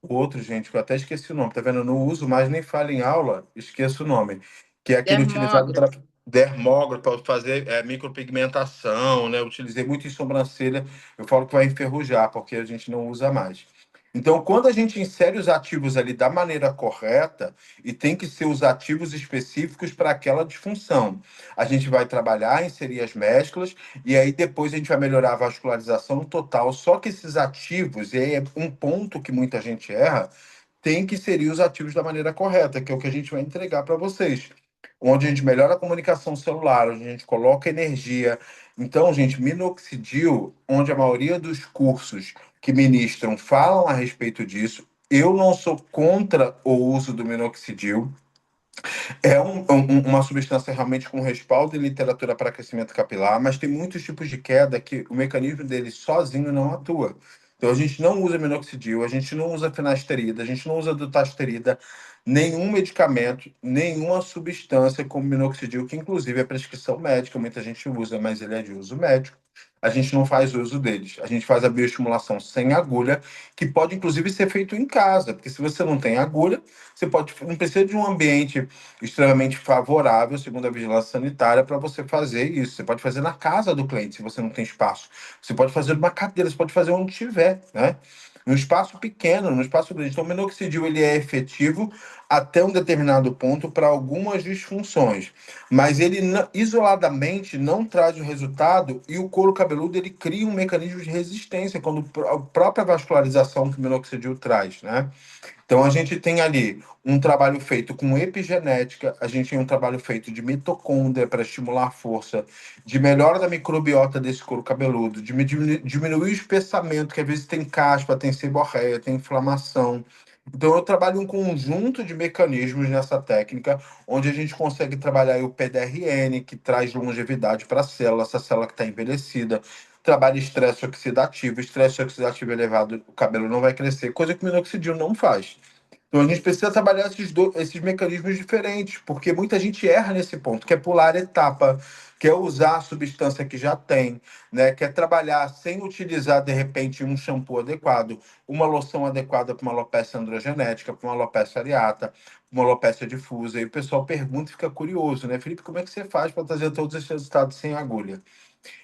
outro, gente, que eu até esqueci o nome, tá vendo? Eu não uso mais, nem falo em aula, esqueço o nome. Que é aquele utilizado para Dermógrafo. dermógrafo, para fazer micropigmentação, né? Eu utilizei muito em sobrancelha, eu falo que vai enferrujar, porque a gente não usa mais. Então, quando a gente insere os ativos ali da maneira correta, e tem que ser os ativos específicos para aquela disfunção, a gente vai trabalhar, inserir as mesclas, e aí depois a gente vai melhorar a vascularização total. Só que esses ativos, e aí é um ponto que muita gente erra, tem que inserir os ativos da maneira correta, que é o que a gente vai entregar para vocês. Onde a gente melhora a comunicação celular, onde a gente coloca energia. Então, gente, minoxidil, onde a maioria dos cursos que ministram falam a respeito disso, eu não sou contra o uso do minoxidil. É uma substância realmente com respaldo em literatura para crescimento capilar, mas tem muitos tipos de queda que o mecanismo dele sozinho não atua. Então a gente não usa minoxidil, a gente não usa finasterida, a gente não usa dutasterida, nenhum medicamento, nenhuma substância como minoxidil, que inclusive é prescrição médica, muita gente usa, mas ele é de uso médico. A gente não faz uso deles. A gente faz a bioestimulação sem agulha, que pode inclusive ser feito em casa, porque se você não tem agulha, você pode, não precisa de um ambiente extremamente favorável, segundo a vigilância sanitária, para você fazer isso. Você pode fazer na casa do cliente, se você não tem espaço. Você pode fazer numa cadeira, você pode fazer onde tiver, né? Num espaço pequeno, no espaço grande. Então, o minoxidil ele é efetivo até um determinado ponto para algumas disfunções, mas ele isoladamente não traz o resultado e o couro cabeludo ele cria um mecanismo de resistência quando a própria vascularização que o minoxidil traz, né? Então, a gente tem ali um trabalho feito com epigenética, a gente tem um trabalho feito de mitocôndria para estimular a força, de melhora da microbiota desse couro cabeludo, de diminuir o espessamento, que às vezes tem caspa, tem seborreia, tem inflamação. Então, eu trabalho um conjunto de mecanismos nessa técnica, onde a gente consegue trabalhar aí o PDRN, que traz longevidade para a célula, essa célula que está envelhecida. Trabalha estresse oxidativo elevado, o cabelo não vai crescer, coisa que o minoxidil não faz. Então a gente precisa trabalhar esses mecanismos diferentes, porque muita gente erra nesse ponto, quer pular etapa, quer usar a substância que já tem, né? Quer trabalhar sem utilizar, de repente, um shampoo adequado, uma loção adequada para uma alopecia androgenética, para uma alopecia areata, uma alopecia difusa. E o pessoal pergunta e fica curioso, né? Felipe, como é que você faz para trazer todos esses resultados sem agulha?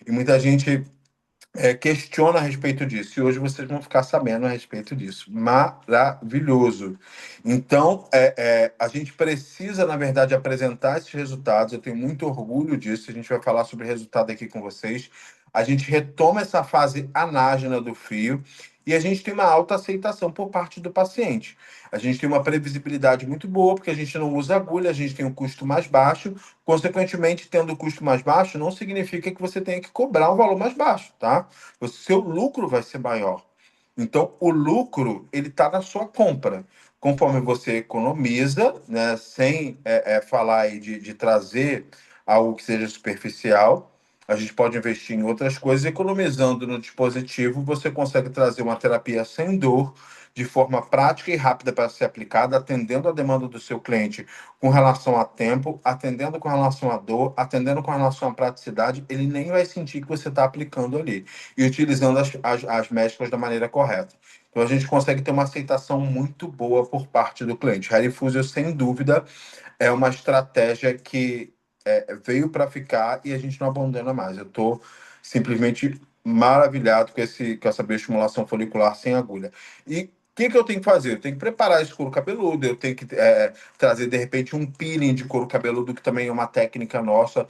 E muita gente questiona a respeito disso. E hoje vocês vão ficar sabendo a respeito disso. Maravilhoso. Então, a gente precisa, na verdade, apresentar esses resultados. Eu tenho muito orgulho disso. A gente vai falar sobre resultado aqui com vocês. A gente retoma essa fase anágena do frio e a gente tem uma alta aceitação por parte do paciente. A gente tem uma previsibilidade muito boa, porque a gente não usa agulha, a gente tem um custo mais baixo. Consequentemente, tendo o custo mais baixo, não significa que você tenha que cobrar um valor mais baixo, tá? O seu lucro vai ser maior. Então, o lucro ele está na sua compra. Conforme você economiza, né, sem falar aí de trazer algo que seja superficial, a gente pode investir em outras coisas. Economizando no dispositivo, você consegue trazer uma terapia sem dor, de forma prática e rápida para ser aplicada, atendendo a demanda do seu cliente com relação a tempo, atendendo com relação à dor, atendendo com relação à praticidade. Ele nem vai sentir que você está aplicando ali e utilizando as mesclas da maneira correta. Então, a gente consegue ter uma aceitação muito boa por parte do cliente. Hair Fusion, sem dúvida, é uma estratégia que veio para ficar e a gente não abandona mais. Eu estou simplesmente maravilhado com essa bioestimulação folicular sem agulha. E o que eu tenho que fazer? Eu tenho que preparar esse couro cabeludo, eu tenho que trazer, de repente, um peeling de couro cabeludo, que também é uma técnica nossa,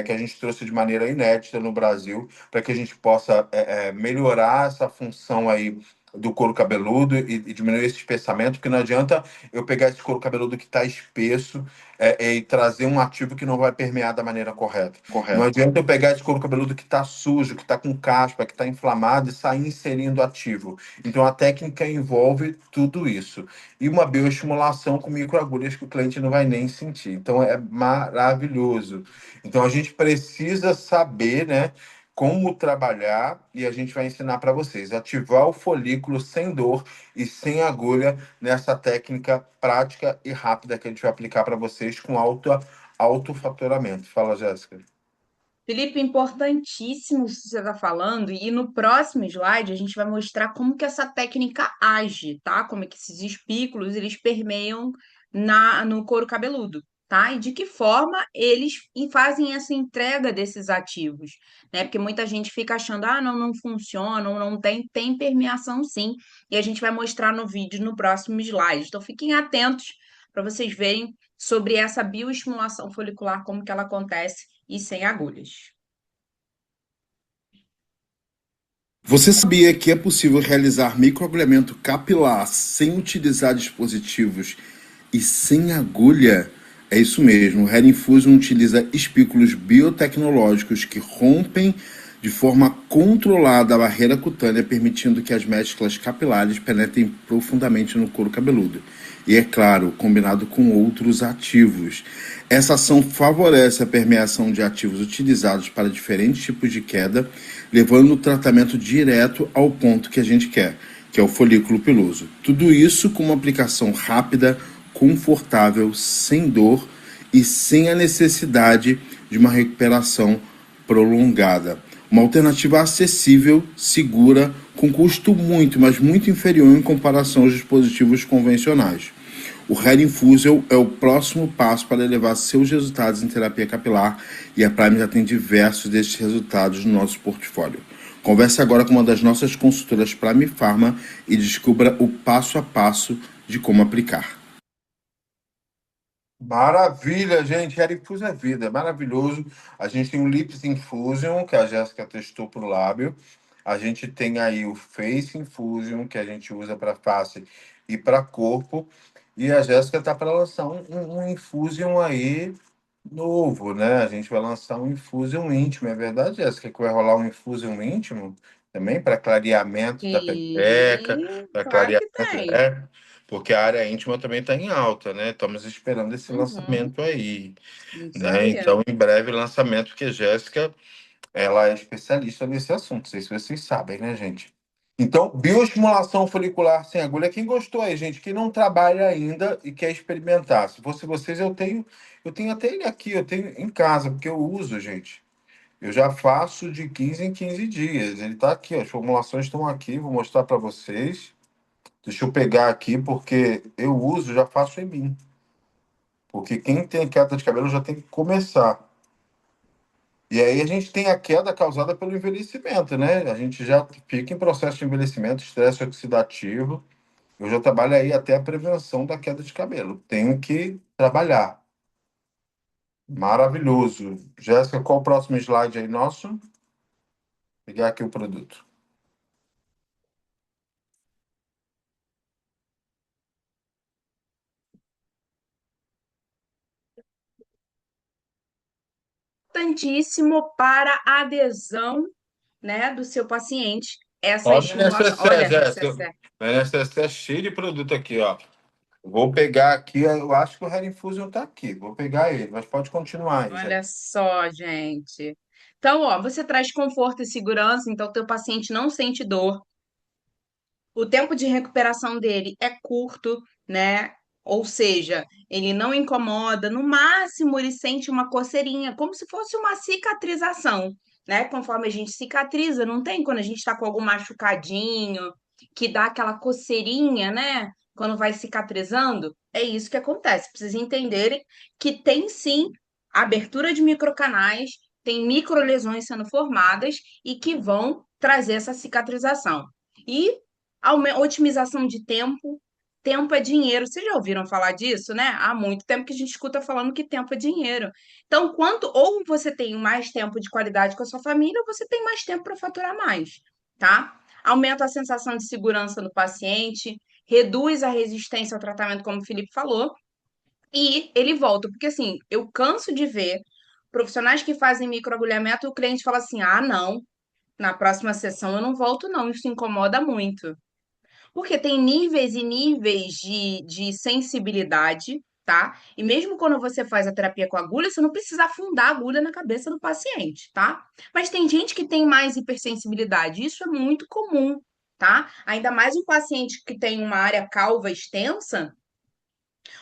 que a gente trouxe de maneira inédita no Brasil, para que a gente possa melhorar essa função aí do couro cabeludo e diminuir esse espessamento, porque não adianta eu pegar esse couro cabeludo que está espesso e trazer um ativo que não vai permear da maneira correta. Não Correto. adianta eu pegar esse couro cabeludo que está sujo, que está com caspa, que está inflamado e sair inserindo ativo. Então a técnica envolve tudo isso. E uma bioestimulação com microagulhas que o cliente não vai nem sentir. Então é maravilhoso. Então a gente precisa saber, né, como trabalhar e a gente vai ensinar para vocês. Ativar o folículo sem dor e sem agulha nessa técnica prática e rápida que a gente vai aplicar para vocês com alto faturamento. Fala, Jéssica. Felipe, importantíssimo isso que você está falando, e no próximo slide a gente vai mostrar como que essa técnica age, tá? Como é que esses espículos eles permeiam no couro cabeludo, tá? E de que forma eles fazem essa entrega desses ativos, né? Porque muita gente fica achando, ah, não, não funciona, ou não tem permeação sim, e a gente vai mostrar no vídeo no próximo slide. Então fiquem atentos para vocês verem sobre essa bioestimulação folicular, como que ela acontece e sem agulhas. Você sabia que é possível realizar microagulhamento capilar sem utilizar dispositivos e sem agulha? É isso mesmo, o Hair Infusion utiliza espículos biotecnológicos que rompem de forma controlada a barreira cutânea, permitindo que as mesclas capilares penetrem profundamente no couro cabeludo. E é claro, combinado com outros ativos. Essa ação favorece a permeação de ativos utilizados para diferentes tipos de queda, levando o tratamento direto ao ponto que a gente quer, que é o folículo piloso. Tudo isso com uma aplicação rápida, confortável, sem dor e sem a necessidade de uma recuperação prolongada. Uma alternativa acessível, segura, com custo muito, mas muito inferior em comparação aos dispositivos convencionais. O Hair Infusion é o próximo passo para elevar seus resultados em terapia capilar e a Prime já tem diversos destes resultados no nosso portfólio. Converse agora com uma das nossas consultoras Prime Pharma e descubra o passo a passo de como aplicar. Maravilha, gente. Hair Infusion é vida, é maravilhoso. A gente tem o Lips Infusion, que a Jéssica testou para o lábio. A gente tem aí o Face Infusion, que a gente usa para face e para corpo. E a Jéssica está para lançar um Infusion aí novo, né? A gente vai lançar um Infusion íntimo. É verdade, Jéssica, que vai rolar um Infusion íntimo também para clareamento da pepeca, Sim, para claro que clareamento, tem. porque a área íntima também está em alta, né? Estamos esperando esse Uhum, lançamento aí, isso né? aí. Então, em breve, lançamento, porque a Jéssica, ela é especialista nesse assunto. Não sei se vocês sabem, né, gente? Então, bioestimulação folicular sem agulha. Quem gostou aí, gente, que não trabalha ainda e quer experimentar. Se fosse vocês, eu tenho até ele aqui, eu tenho em casa, porque eu uso, gente. Eu já faço de 15 em 15 dias. Ele está aqui, ó, as formulações estão aqui, vou mostrar para vocês. Deixa eu pegar aqui, porque eu uso, já faço em mim. Porque quem tem queda de cabelo já tem que começar. E aí a gente tem a queda causada pelo envelhecimento, né? A gente já fica em processo de envelhecimento, estresse oxidativo. Eu já trabalho aí até a prevenção da queda de cabelo. Tenho que trabalhar. Maravilhoso. Jéssica, qual o próximo slide aí nosso? Vou pegar aqui o produto. Importantíssimo para a adesão, né, do seu paciente. Essa Ó, meu estimulação. NSSE, Olha, Jéssica. necessaire. Meu NSSE é cheio de produto aqui, ó. Vou pegar aqui, eu acho que o Hair Infusion tá aqui. Vou pegar ele, mas pode continuar aí, Olha Jéssica. só, gente. Então, ó, você traz conforto e segurança, então o teu paciente não sente dor. O tempo de recuperação dele é curto, né? Ou seja, ele não incomoda, no máximo ele sente uma coceirinha, como se fosse uma cicatrização, né? Conforme a gente cicatriza, não tem quando a gente tá com algum machucadinho, que dá aquela coceirinha, né? Quando vai cicatrizando, é isso que acontece. Precisa entenderem que tem sim abertura de microcanais, tem microlesões sendo formadas e que vão trazer essa cicatrização. E otimização de tempo. Tempo é dinheiro. Vocês já ouviram falar disso, né? Há muito tempo que a gente escuta falando que tempo é dinheiro. Então, quanto ou você tem mais tempo de qualidade com a sua família, ou você tem mais tempo para faturar mais, tá? Aumenta a sensação de segurança no paciente, reduz a resistência ao tratamento, como o Felipe falou, e ele volta. Porque assim, eu canso de ver profissionais que fazem microagulhamento e o cliente fala assim: ah, não, na próxima sessão eu não volto, não, isso incomoda muito. Porque tem níveis e níveis de sensibilidade, tá? E mesmo quando você faz a terapia com agulha, você não precisa afundar a agulha na cabeça do paciente, tá? Mas tem gente que tem mais hipersensibilidade, isso é muito comum, tá? Ainda mais um paciente que tem uma área calva extensa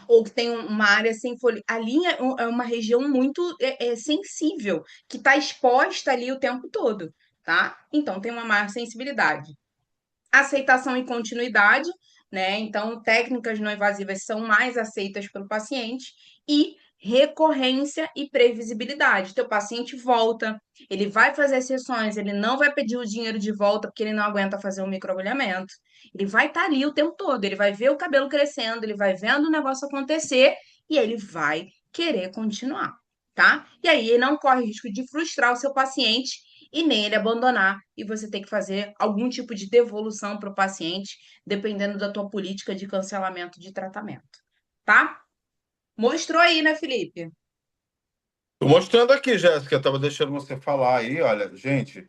ou que tem uma área sem folha. Ali é uma região muito sensível, que está exposta ali o tempo todo, tá? Então tem uma maior sensibilidade. Aceitação e continuidade, né? Então, técnicas não invasivas são mais aceitas pelo paciente e recorrência e previsibilidade. Teu paciente volta, ele vai fazer sessões, ele não vai pedir o dinheiro de volta porque ele não aguenta fazer um microagulhamento. Ele vai estar ali o tempo todo, ele vai ver o cabelo crescendo, ele vai vendo o negócio acontecer e ele vai querer continuar, tá? E aí ele não corre risco de frustrar o seu paciente e nem ele abandonar e você tem que fazer algum tipo de devolução para o paciente, dependendo da tua política de cancelamento de tratamento, tá? Mostrou aí, né, Felipe? Tô mostrando aqui, Jéssica. Eu tava deixando você falar aí, olha, gente.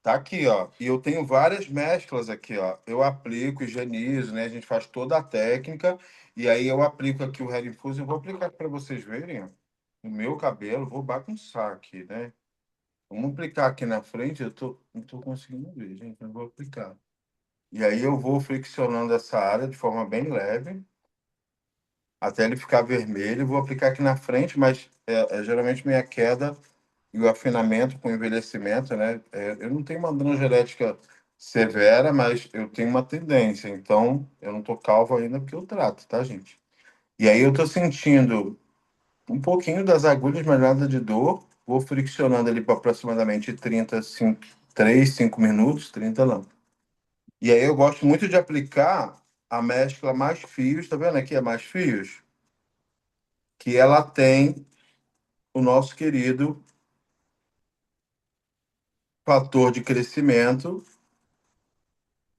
Tá aqui, ó. E eu tenho várias mesclas aqui, ó. Eu aplico, higienizo, né? A gente faz toda a técnica. E aí eu aplico aqui o Hair Infusio. Eu vou aplicar para vocês verem, ó. No meu cabelo, vou bagunçar aqui, né? Vamos aplicar aqui na frente. Não tô conseguindo ver, gente. Eu vou aplicar. E aí eu vou friccionando essa área de forma bem leve, até ele ficar vermelho. Vou aplicar aqui na frente, mas geralmente minha queda e o afinamento com o envelhecimento, né? Eu não tenho uma dor genética severa, mas eu tenho uma tendência. Então, eu não tô calvo ainda porque eu trato, tá, gente? E aí eu tô sentindo um pouquinho das agulhas, mas nada de dor. Vou friccionando ali por aproximadamente 3, 5 minutos, 30 não. E aí eu gosto muito de aplicar a mescla mais fios, tá vendo aqui a mais fios? Que ela tem o nosso querido fator de crescimento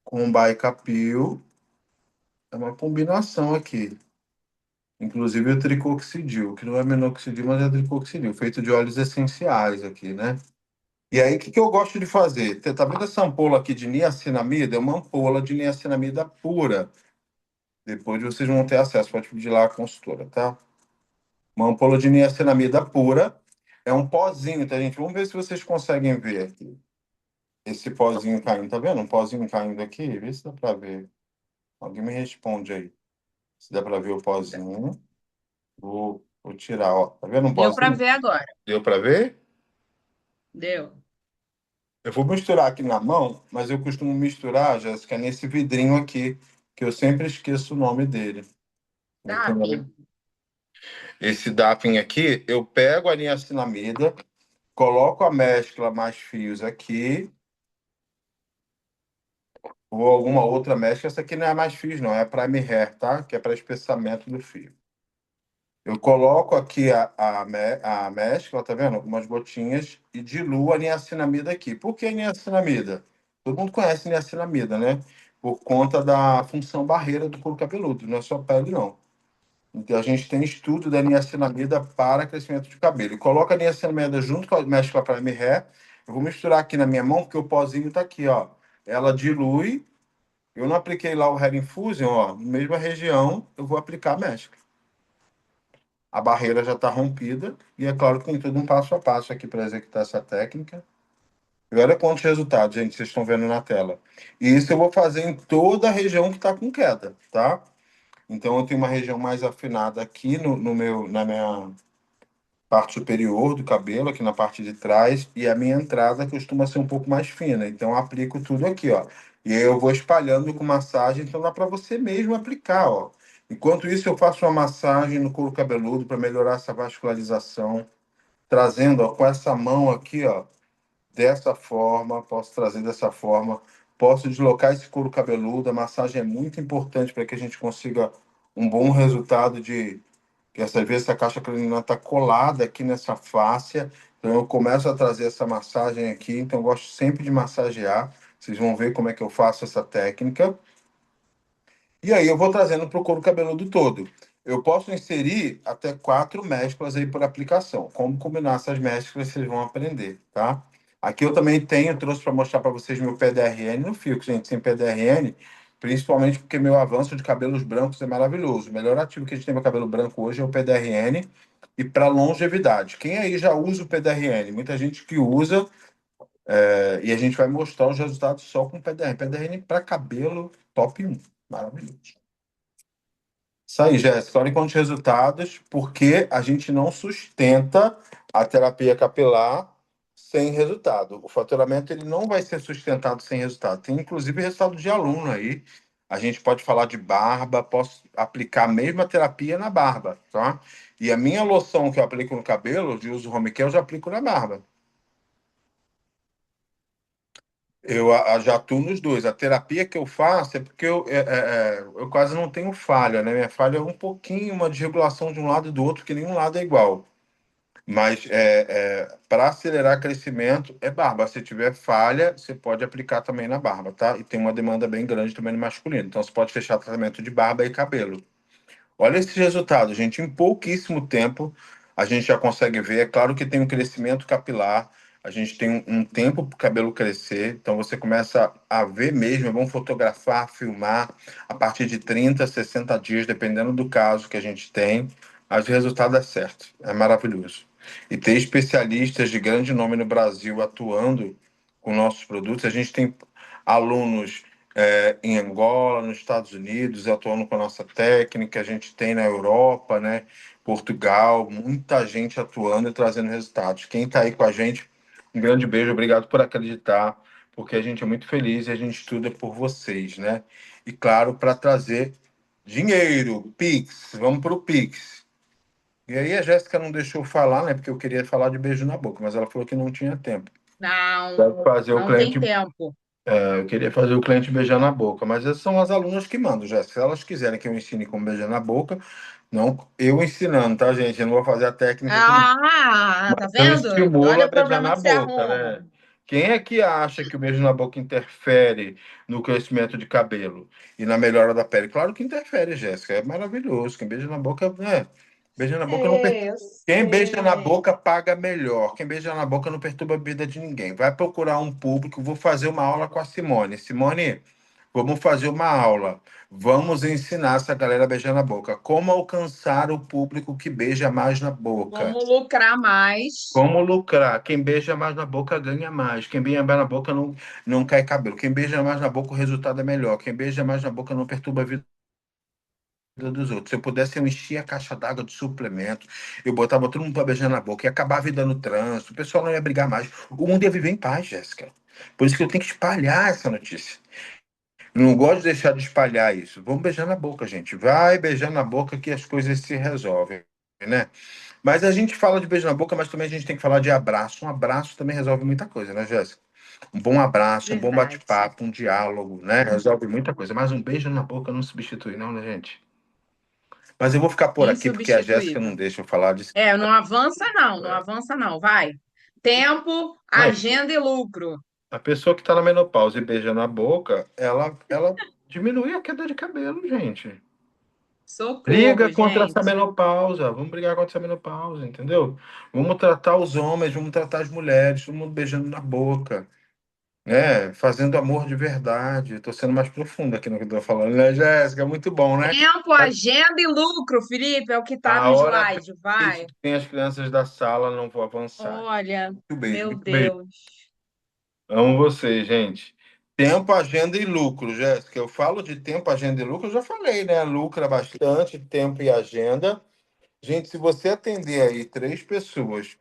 com Baicapil. É uma combinação aqui. Inclusive o tricoxidil, que não é minoxidil, mas é tricoxidil, feito de óleos essenciais aqui, né? E aí, o que que eu gosto de fazer? Tá vendo essa ampola aqui de niacinamida? É uma ampola de niacinamida pura. Depois vocês vão ter acesso, pode pedir lá à consultora, tá? Uma ampola de niacinamida pura. É um pozinho, tá, gente? Vamos ver se vocês conseguem ver aqui. Esse pozinho caindo, tá vendo? Um pozinho caindo aqui? Vê se dá pra ver. Alguém me responde aí. Se dá pra ver o pozinho. Vou tirar, ó. Tá vendo um Deu para pozinho? ver agora. Deu pra ver? Deu. Eu vou misturar aqui na mão, mas eu costumo misturar, Jéssica, nesse vidrinho aqui, que eu sempre esqueço o nome dele. DAP. Esse DAPing aqui, eu pego a niacinamida, coloco a mescla mais fios aqui, ou alguma outra mescla. Essa aqui não é mais fios, não, é Prime Hair, tá? Que é para espessamento do fio. Eu coloco aqui a mescla, tá vendo? Algumas gotinhas e diluo a niacinamida aqui. Por que niacinamida? Todo mundo conhece niacinamida, né? Por conta da função barreira do couro cabeludo, não é só pele, não. Então a gente tem estudo da niacinamida para crescimento de cabelo. E coloca a niacinamida junto com a mescla Prime Hair. Eu vou misturar aqui na minha mão, porque o pozinho tá aqui, ó. Ela dilui. Eu não apliquei lá o Hair Infusion, ó. Na mesma região, eu vou aplicar a mescla. A barreira já está rompida. E é claro que tem todo um passo a passo aqui para executar essa técnica. E olha quantos resultados, gente, vocês estão vendo na tela. E isso eu vou fazer em toda a região que está com queda, tá? Então eu tenho uma região mais afinada aqui na minha parte superior do cabelo, aqui na parte de trás, e a minha entrada costuma ser um pouco mais fina. Então eu aplico tudo aqui, ó. E aí eu vou espalhando com massagem, então dá para você mesmo aplicar, ó. Enquanto isso, eu faço uma massagem no couro cabeludo para melhorar essa vascularização, trazendo, ó, com essa mão aqui, ó, dessa forma, posso trazer dessa forma, posso deslocar esse couro cabeludo. A massagem é muito importante para que a gente consiga um bom resultado de que essa vez essa caixa craniana está colada aqui nessa fáscia, então eu começo a trazer essa massagem aqui, então eu gosto sempre de massagear. Vocês vão ver como é que eu faço essa técnica. E aí eu vou trazendo para o couro cabeludo todo. Eu posso inserir até 4 mesclas aí por aplicação. Como combinar essas mesclas, vocês vão aprender, tá? Aqui eu também tenho, trouxe para mostrar para vocês meu PDRN no fio, gente, sem PDRN, principalmente porque meu avanço de cabelos brancos é maravilhoso. O melhor ativo que a gente tem para cabelo branco hoje é o PDRN e para longevidade. Quem aí já usa o PDRN? Muita gente que usa, e a gente vai mostrar os resultados só com PDRN. PDRN para cabelo top 1. Maravilhoso. Isso aí, Jéssica. Olha quantos resultados, porque a gente não sustenta a terapia capilar sem resultado. O faturamento ele não vai ser sustentado sem resultado. Tem inclusive resultado de aluno aí. A gente pode falar de barba, posso aplicar a mesma terapia na barba, tá? E a minha loção que eu aplico no cabelo, de uso home care, eu já aplico na barba. Eu já atuo nos dois. A terapia que eu faço é porque eu quase não tenho falha, né? Minha falha é um pouquinho, uma desregulação de um lado e do outro, que nenhum lado é igual. Mas para acelerar crescimento, é barba. Se tiver falha, você pode aplicar também na barba, tá? E tem uma demanda bem grande também no masculino. Então, você pode fechar tratamento de barba e cabelo. Olha esses resultados, gente. Em pouquíssimo tempo, a gente já consegue ver. É claro que tem um crescimento capilar, a gente tem um tempo para o cabelo crescer. Então, você começa a ver mesmo. É bom fotografar, filmar a partir de 30, 60 dias, dependendo do caso que a gente tem. Mas o resultado é certo, é maravilhoso. E ter especialistas de grande nome no Brasil atuando com nossos produtos. A gente tem alunos em Angola, nos Estados Unidos, atuando com a nossa técnica, a gente tem na Europa, né? Portugal, muita gente atuando e trazendo resultados. Quem está aí com a gente, um grande beijo, obrigado por acreditar, porque a gente é muito feliz e a gente estuda por vocês, né? E claro, para trazer dinheiro, Pix, vamos para o Pix. E aí a Jéssica não deixou falar, né? Porque eu queria falar de beijo na boca, mas ela falou que não tinha tempo. Não, Deve fazer o não tem cliente tempo. Eu queria fazer o cliente beijar na boca, mas essas são as alunas que mandam, já. Se elas quiserem que eu ensine como beijar na boca, não eu ensinando, tá, gente? Eu não vou fazer a técnica que Ah, tá eu vendo? estimulo Olha a o beijar problema na que você boca, arruma. né? Quem é que acha que o beijo na boca interfere no crescimento de cabelo e na melhora da pele? Claro que interfere, Jéssica. É maravilhoso. Quem beija na boca, né? Beija na boca não. Eu Quem beija na sei. boca paga melhor. Quem beija na boca não perturba a vida de ninguém. Vai procurar um público. Vou fazer uma aula com a Simone. Simone, vamos fazer uma aula. Vamos ensinar essa galera a beijar na boca. Como alcançar o público que beija mais na boca? Vamos lucrar mais. Como lucrar? Quem beija mais na boca ganha mais. Quem beija mais na boca não cai cabelo. Quem beija mais na boca o resultado é melhor. Quem beija mais na boca não perturba a vida dos outros. Se eu pudesse, eu enchia a caixa d'água de suplemento, eu botava todo mundo para beijar na boca, ia acabar a vida no trânsito, o pessoal não ia brigar mais. O mundo ia viver em paz, Jéssica. Por isso que eu tenho que espalhar essa notícia. Eu não gosto de deixar de espalhar isso. Vamos beijar na boca, gente. Vai beijar na boca que as coisas se resolvem. né? Mas a gente fala de beijo na boca, mas também a gente tem que falar de abraço. Um abraço também resolve muita coisa, né, Jéssica? Um bom abraço, um bom Verdade. bate-papo, um diálogo, né? Resolve muita coisa. Mas um beijo na boca não substitui, não, né, gente? Mas eu vou ficar por aqui porque a Jéssica não Insubstituível. deixa eu falar de. É, não avança não, não avança não, vai. Tempo, Não, agenda e lucro. a pessoa que está na menopausa e beija na boca, ela diminui a queda de cabelo, gente. Briga Socorro, contra essa gente. menopausa. Vamos brigar contra essa menopausa, entendeu? Vamos tratar os homens, vamos tratar as mulheres, todo mundo beijando na boca, né? Fazendo amor de verdade. Estou sendo mais profundo aqui no que estou falando, né, Jéssica? Muito bom, né? Tempo, agenda e lucro, Felipe, é o que tá A no hora slide, triste vai. que tem as crianças da sala, não vou avançar. Olha, Muito beijo, meu muito beijo. Deus. Amo vocês, gente. Tempo, agenda e lucro, Jéssica. Eu falo de tempo, agenda e lucro, eu já falei, né? Lucra bastante, tempo e agenda. Gente, se você atender aí três pessoas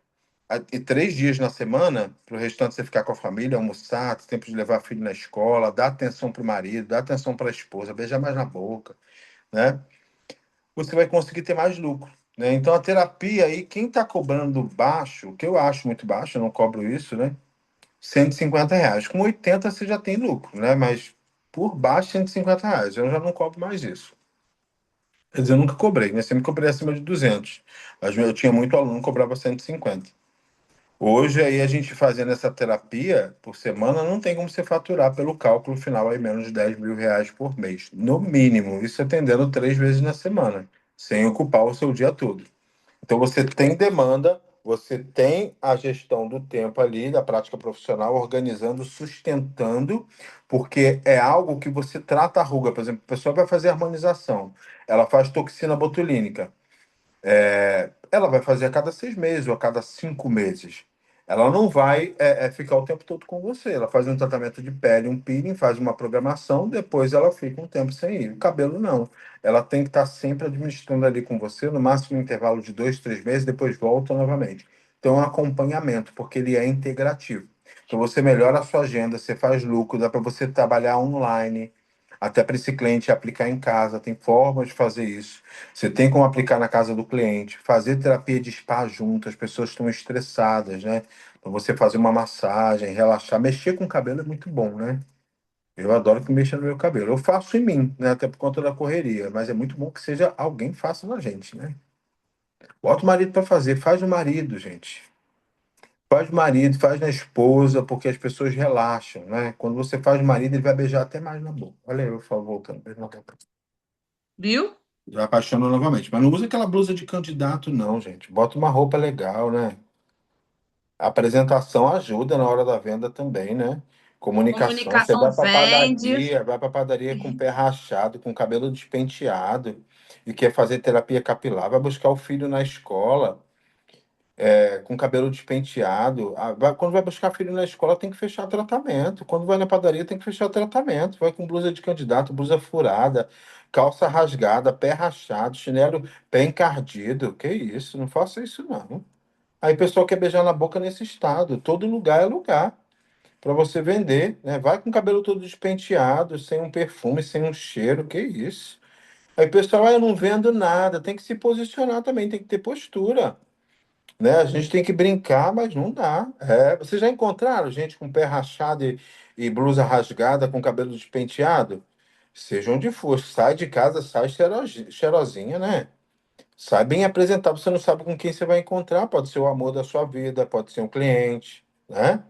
e 3 dias na semana, para o restante você ficar com a família, almoçar, ter tempo de levar filho na escola, dar atenção para o marido, dar atenção para a esposa, beijar mais na boca, né? Você vai conseguir ter mais lucro, né? Então a terapia aí, quem está cobrando baixo, que eu acho muito baixo, eu não cobro isso, né? R$ 150. Com 80 você já tem lucro, né? Mas por baixo, R$ 150. Eu já não cobro mais isso. Quer dizer, eu nunca cobrei, né? Sempre cobrei acima de 200. Mas eu tinha muito aluno que cobrava 150. Hoje, aí, a gente fazendo essa terapia por semana, não tem como você faturar pelo cálculo final aí menos de R$ 10.000 por mês. No mínimo, isso atendendo 3 vezes na semana, sem ocupar o seu dia todo. Então, você tem demanda, você tem a gestão do tempo ali, da prática profissional, organizando, sustentando, porque é algo que você trata a ruga. Por exemplo, a pessoa vai fazer harmonização, ela faz toxina botulínica. Ela vai fazer a cada 6 meses ou a cada 5 meses. Ela não vai ficar o tempo todo com você. Ela faz um tratamento de pele, um peeling, faz uma programação, depois ela fica um tempo sem ir. O cabelo não. Ela tem que estar sempre administrando ali com você, no máximo um intervalo de 2, 3 meses, depois volta novamente. Então, é um acompanhamento, porque ele é integrativo. Então, você melhora a sua agenda, você faz lucro, dá para você trabalhar online, até para esse cliente aplicar em casa. Tem formas de fazer isso. Você tem como aplicar na casa do cliente, fazer terapia de spa junto, as pessoas estão estressadas, né? Então você fazer uma massagem, relaxar, mexer com o cabelo é muito bom, né? Eu adoro que mexa no meu cabelo. Eu faço em mim, né? Até por conta da correria, mas é muito bom que seja alguém faça na gente, né? Bota o marido para fazer, faz o marido, gente. Faz o marido, faz na esposa, porque as pessoas relaxam, né? Quando você faz o marido, ele vai beijar até mais na boca. Olha aí, eu falo, voltando, beijo na boca. Viu? Já apaixona novamente. Mas não usa aquela blusa de candidato, não, gente. Bota uma roupa legal, né? A apresentação ajuda na hora da venda também, né? Comunicação. Você Comunicação vende. vai para padaria com o pé rachado, com o cabelo despenteado e quer fazer terapia capilar, vai buscar o filho na escola, com o cabelo despenteado. Quando vai buscar filho na escola, tem que fechar tratamento. Quando vai na padaria, tem que fechar tratamento. Vai com blusa de candidato, blusa furada, calça rasgada, pé rachado, chinelo, pé encardido. Que isso? Não faça isso, não. Aí o pessoal quer beijar na boca nesse estado. Todo lugar é lugar para você vender, né? Vai com o cabelo todo despenteado, sem um perfume, sem um cheiro. Que isso? Aí o pessoal, eu não vendo nada. Tem que se posicionar também, tem que ter postura, né? A gente tem que brincar, mas não dá. Vocês já encontraram gente com pé rachado e blusa rasgada, com cabelo despenteado? Seja onde for, sai de casa, sai cheirosinha, né? Sai bem apresentável, você não sabe com quem você vai encontrar. Pode ser o amor da sua vida, pode ser um cliente, né?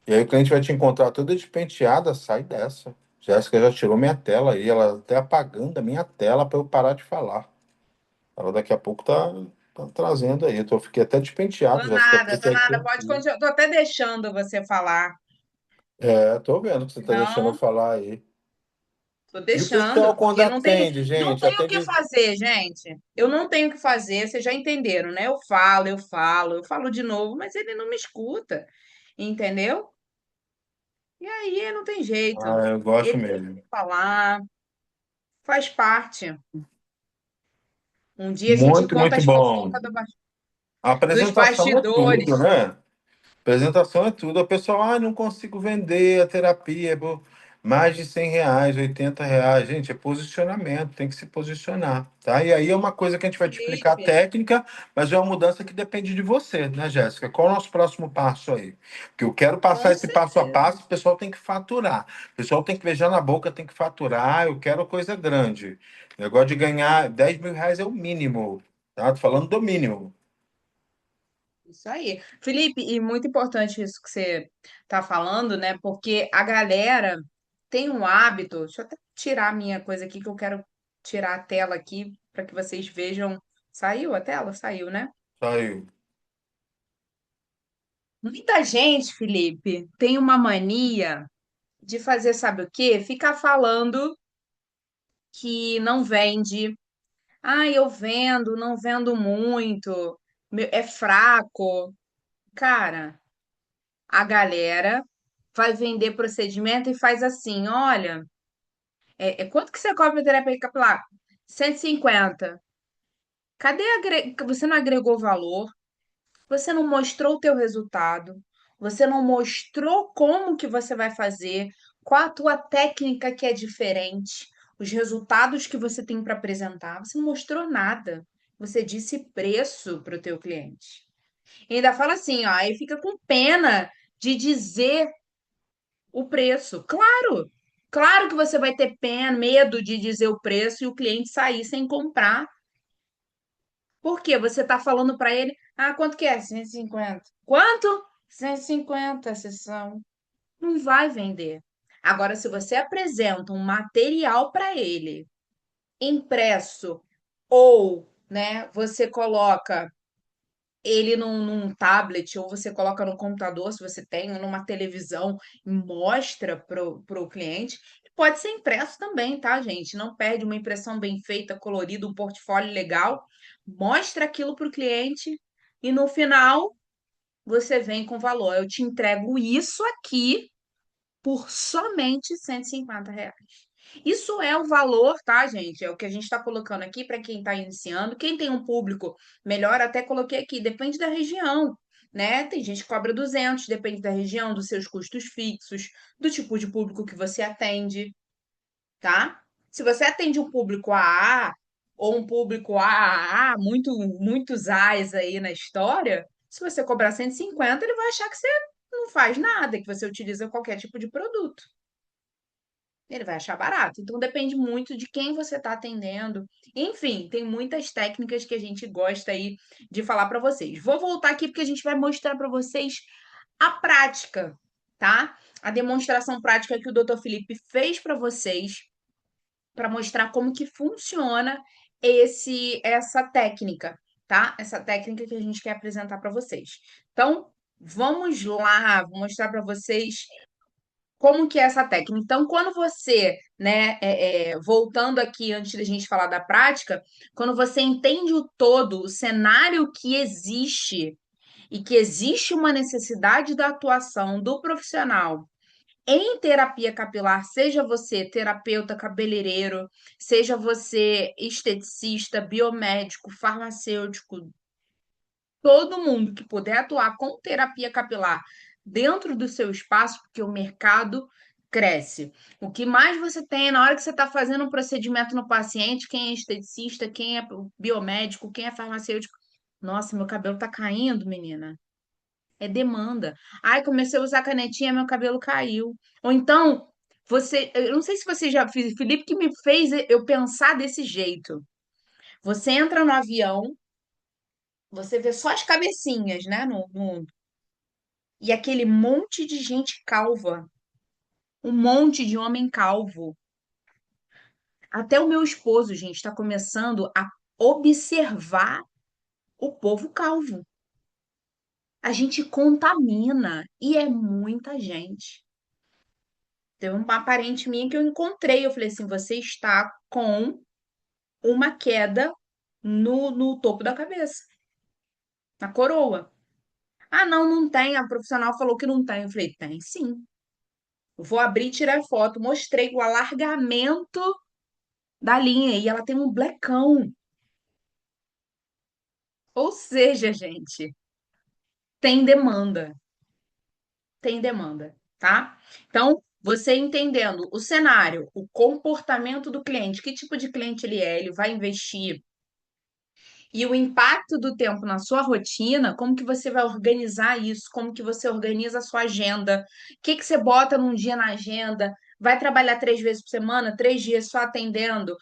E aí o cliente vai te encontrar toda despenteada, sai dessa. Jéssica já tirou minha tela aí, ela até apagando a minha tela para eu parar de falar. Ela daqui a pouco tá trazendo aí. Fiquei até despenteado, Jéssica. Tô nada, pode continuar. Tô até deixando você falar. Tô vendo que você tá deixando eu Não, falar aí. tô E o pessoal deixando, quando porque atende, não gente, tenho o que atende. fazer, gente. Eu não tenho o que fazer, vocês já entenderam, né? Eu falo de novo, mas ele não me escuta, entendeu? E aí não tem jeito. Ah, eu gosto Ele tem mesmo. que falar, faz parte. Um dia a gente Muito, conta muito as bom. fofocas A dos apresentação é tudo, bastidores. né? Apresentação é tudo. A pessoa, não consigo vender a terapia. Mais de R$ 100, R$ 80. Gente, é posicionamento, tem que se posicionar, tá? E aí é uma coisa que a gente vai te explicar a Felipe, técnica, mas é uma mudança que depende de você, né, Jéssica? Qual é o nosso próximo passo aí? Porque eu quero passar com esse passo a certeza. passo, o pessoal tem que faturar. O pessoal tem que beijar na boca, tem que faturar. Eu quero coisa grande. O negócio de ganhar R$ 10.000 é o mínimo, tá? Tô falando do mínimo. Isso aí. Felipe, e muito importante isso que você tá falando, né? Porque a galera tem um hábito. Deixa eu até tirar a minha coisa aqui, que eu quero tirar a tela aqui para que vocês vejam. Saiu a tela? Saiu, né? Saiu. Muita gente, Felipe, tem uma mania de fazer, sabe o quê? Ficar falando que não vende. Ah, eu vendo, não vendo muito, é fraco. Cara, a galera vai vender procedimento e faz assim: olha, quanto que você cobra terapia capilar? 150. Cadê você não agregou valor? Você não mostrou o teu resultado? Você não mostrou como que você vai fazer? Qual a tua técnica que é diferente? Os resultados que você tem para apresentar? Você não mostrou nada. Você disse preço para o teu cliente. E ainda fala assim, ó, aí fica com pena de dizer o preço. Claro, claro que você vai ter pena, medo de dizer o preço e o cliente sair sem comprar. Por quê? Você está falando para ele, ah, quanto que é? 150. Quanto? 150 a sessão. Não vai vender. Agora, se você apresenta um material para ele impresso ou, né, você coloca ele num tablet ou você coloca no computador, se você tem, ou numa televisão, e mostra pro cliente. Pode ser impresso também, tá, gente? Não perde uma impressão bem feita, colorida, um portfólio legal. Mostra aquilo pro cliente e no final você vem com valor. Eu te entrego isso aqui por somente R$ 150. Isso é o valor, tá, gente? É o que a gente está colocando aqui para quem está iniciando. Quem tem um público melhor, até coloquei aqui, depende da região, né? Tem gente que cobra 200, depende da região, dos seus custos fixos, do tipo de público que você atende, tá? Se você atende um público AA ou um público AAA, muitos A's aí na história, se você cobrar 150, ele vai achar que você não faz nada, que você utiliza qualquer tipo de produto. Ele vai achar barato. Então depende muito de quem você está atendendo. Enfim, tem muitas técnicas que a gente gosta aí de falar para vocês. Vou voltar aqui porque a gente vai mostrar para vocês a prática, tá? A demonstração prática que o Dr. Felipe fez para vocês para mostrar como que funciona essa técnica, tá? Essa técnica que a gente quer apresentar para vocês. Então, vamos lá, vou mostrar para vocês como que é essa técnica. Então, quando você, né, voltando aqui antes da gente falar da prática, quando você entende o todo, o cenário que existe e que existe uma necessidade da atuação do profissional em terapia capilar, seja você terapeuta cabeleireiro, seja você esteticista, biomédico, farmacêutico, todo mundo que puder atuar com terapia capilar dentro do seu espaço, porque o mercado cresce. O que mais você tem na hora que você está fazendo um procedimento no paciente, quem é esteticista, quem é biomédico, quem é farmacêutico. Nossa, meu cabelo tá caindo, menina. É demanda. Ai, comecei a usar canetinha, meu cabelo caiu. Ou então, eu não sei se você já fez, Felipe, que me fez eu pensar desse jeito. Você entra no avião, você vê só as cabecinhas, né, e aquele monte de gente calva, um monte de homem calvo. Até o meu esposo, gente, está começando a observar o povo calvo. A gente contamina e é muita gente. Teve uma parente minha que eu encontrei. Eu falei assim: você está com uma queda no topo da cabeça, na coroa. Ah, não, não tem. A profissional falou que não tem. Eu falei: tem sim. Vou abrir e tirar foto. Mostrei o alargamento da linha e ela tem um blecão. Ou seja, gente, tem demanda, tá? Então, Você entendendo o cenário, o comportamento do cliente, que tipo de cliente ele vai investir, e o impacto do tempo na sua rotina, como que você vai organizar isso? Como que você organiza a sua agenda? O que que você bota num dia na agenda? Vai trabalhar 3 vezes por semana, 3 dias só atendendo,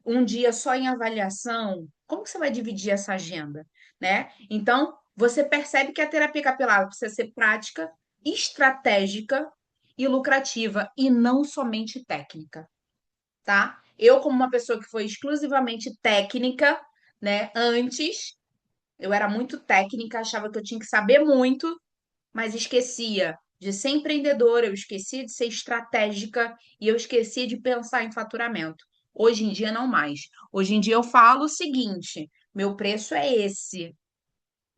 um dia só em avaliação? Como que você vai dividir essa agenda, né? Então, você percebe que a terapia capilar precisa ser prática, estratégica e lucrativa, e não somente técnica, tá? Eu, como uma pessoa que foi exclusivamente técnica, né, antes, eu era muito técnica, achava que eu tinha que saber muito, mas esquecia de ser empreendedora, eu esquecia de ser estratégica e eu esquecia de pensar em faturamento. Hoje em dia, não mais. Hoje em dia, eu falo o seguinte: meu preço é esse,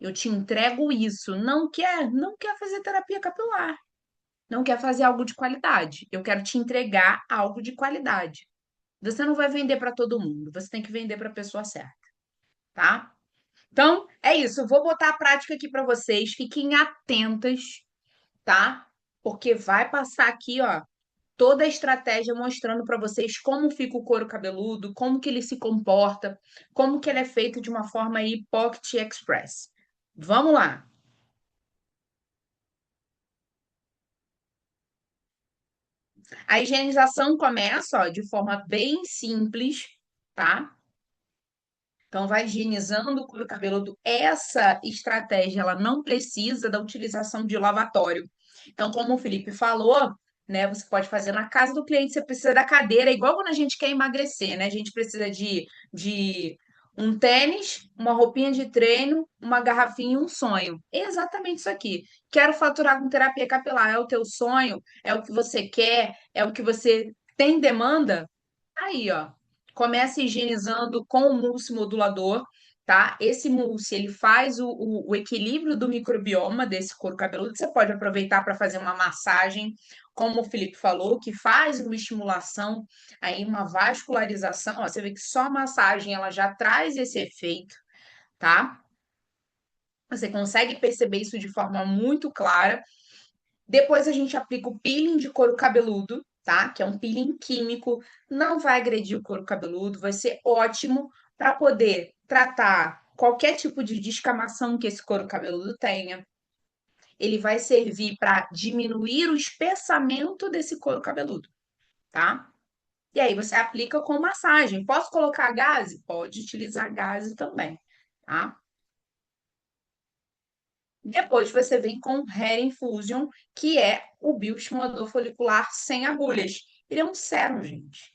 eu te entrego isso. Não quer fazer terapia capilar, não quer fazer algo de qualidade. Eu quero te entregar algo de qualidade. Você não vai vender para todo mundo, você tem que vender para a pessoa certa, tá? Então, é isso. Eu vou botar a prática aqui para vocês. Fiquem atentas, tá? Porque vai passar aqui, ó, toda a estratégia mostrando para vocês como fica o couro cabeludo, como que ele se comporta, como que ele é feito de uma forma aí Pocket Express. Vamos lá. A higienização começa, ó, de forma bem simples, tá? Então, vai higienizando o couro cabeludo. Essa estratégia, ela não precisa da utilização de lavatório. Então, como o Felipe falou, né, você pode fazer na casa do cliente, você precisa da cadeira, igual quando a gente quer emagrecer, né? A gente precisa de um tênis, uma roupinha de treino, uma garrafinha e um sonho. É exatamente isso aqui. Quero faturar com terapia capilar. É o teu sonho? É o que você quer? É o que você tem demanda? Aí, ó, começa higienizando com o mousse modulador, tá? Esse mousse, ele faz o equilíbrio do microbioma desse couro cabeludo. Você pode aproveitar para fazer uma massagem, como o Felipe falou, que faz uma estimulação, aí uma vascularização. Ó, você vê que só a massagem, ela já traz esse efeito, tá? Você consegue perceber isso de forma muito clara. Depois a gente aplica o peeling de couro cabeludo, tá? Que é um peeling químico, não vai agredir o couro cabeludo, vai ser ótimo para poder tratar qualquer tipo de descamação que esse couro cabeludo tenha. Ele vai servir para diminuir o espessamento desse couro cabeludo, tá? E aí você aplica com massagem. Posso colocar gaze? Pode utilizar gaze também, tá? Depois você vem com Hair Infusion, que é o bioestimulador folicular sem agulhas. Ele é um sérum, gente,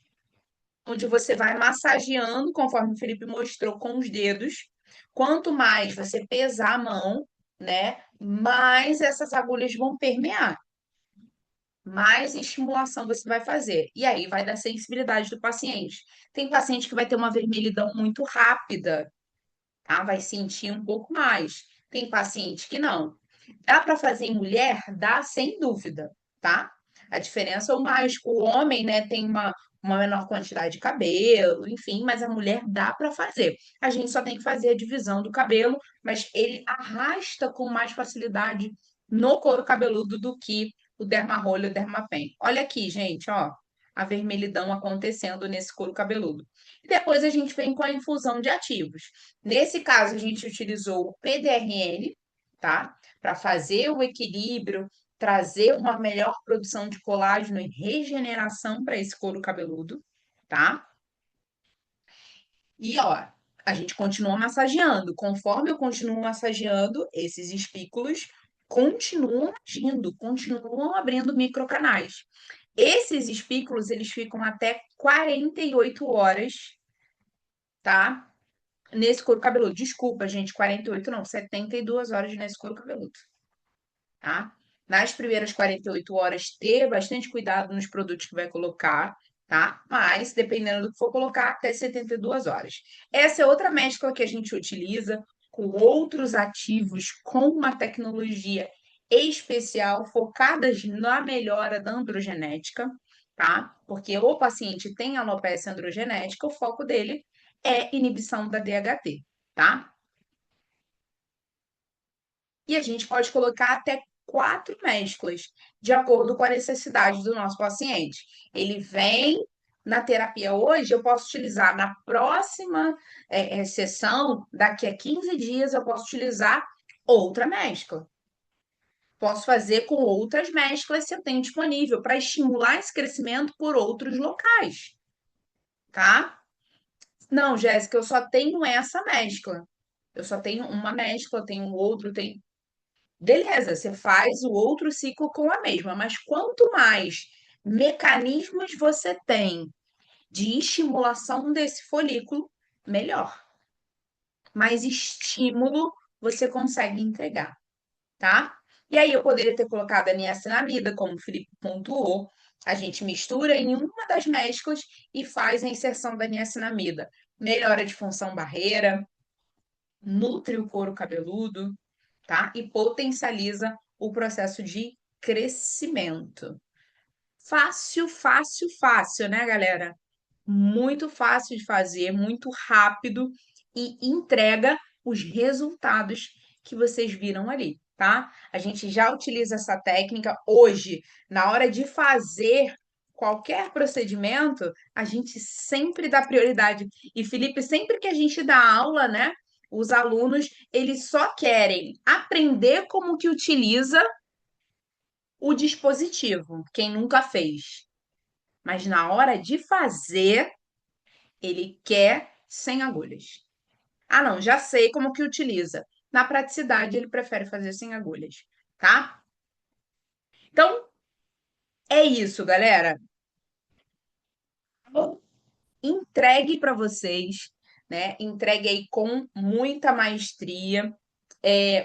onde você vai massageando, conforme o Felipe mostrou, com os dedos. Quanto mais você pesar a mão, né, mais essas agulhas vão permear, mais estimulação você vai fazer. E aí vai da sensibilidade do paciente. Tem paciente que vai ter uma vermelhidão muito rápida, tá? Vai sentir um pouco mais. Tem paciente que não. Dá para fazer em mulher? Dá, sem dúvida, tá? A diferença é o mais, o homem, né, tem uma menor quantidade de cabelo, enfim, mas a mulher dá para fazer. A gente só tem que fazer a divisão do cabelo, mas ele arrasta com mais facilidade no couro cabeludo do que o Dermarolho e o Dermapen. Olha aqui, gente, ó, a vermelhidão acontecendo nesse couro cabeludo. E depois a gente vem com a infusão de ativos. Nesse caso, a gente utilizou o PDRN, tá? Para fazer o equilíbrio, trazer uma melhor produção de colágeno e regeneração para esse couro cabeludo, tá? E ó, a gente continua massageando. Conforme eu continuo massageando, esses espículos continuam agindo, continuam abrindo microcanais. Esses espículos, eles ficam até 48 horas, tá? Nesse couro cabeludo. Desculpa, gente, 48 não, 72 horas nesse couro cabeludo, tá? Nas primeiras 48 horas, ter bastante cuidado nos produtos que vai colocar, tá? Mas, dependendo do que for colocar, até 72 horas. Essa é outra mescla que a gente utiliza com outros ativos, com uma tecnologia especial, focadas na melhora da androgenética, tá? Porque o paciente tem alopecia androgenética, o foco dele é inibição da DHT, tá? E a gente pode colocar até 4 mesclas, de acordo com a necessidade do nosso paciente. Ele vem na terapia hoje, eu posso utilizar na próxima sessão, daqui a 15 dias, eu posso utilizar outra mescla. Posso fazer com outras mesclas se eu tenho disponível para estimular esse crescimento por outros locais, tá? Não, Jéssica, eu só tenho essa mescla. Eu só tenho uma mescla, eu tenho outro, tenho. Beleza, você faz o outro ciclo com a mesma, mas quanto mais mecanismos você tem de estimulação desse folículo, melhor. Mais estímulo você consegue entregar, tá? E aí eu poderia ter colocado a niacinamida, como o Felipe pontuou. A gente mistura em uma das mesclas e faz a inserção da niacinamida. Melhora de função barreira, nutre o couro cabeludo, tá? E potencializa o processo de crescimento. Fácil, fácil, fácil, né, galera? Muito fácil de fazer, muito rápido e entrega os resultados que vocês viram ali, tá? A gente já utiliza essa técnica hoje, na hora de fazer qualquer procedimento, a gente sempre dá prioridade. E Felipe, sempre que a gente dá aula, né, os alunos, eles só querem aprender como que utiliza o dispositivo, quem nunca fez. Mas na hora de fazer, ele quer sem agulhas. Ah, não, já sei como que utiliza. Na praticidade, ele prefere fazer sem agulhas, tá? Então, é isso, galera. Entregue para vocês, né? Entregue aí com muita maestria,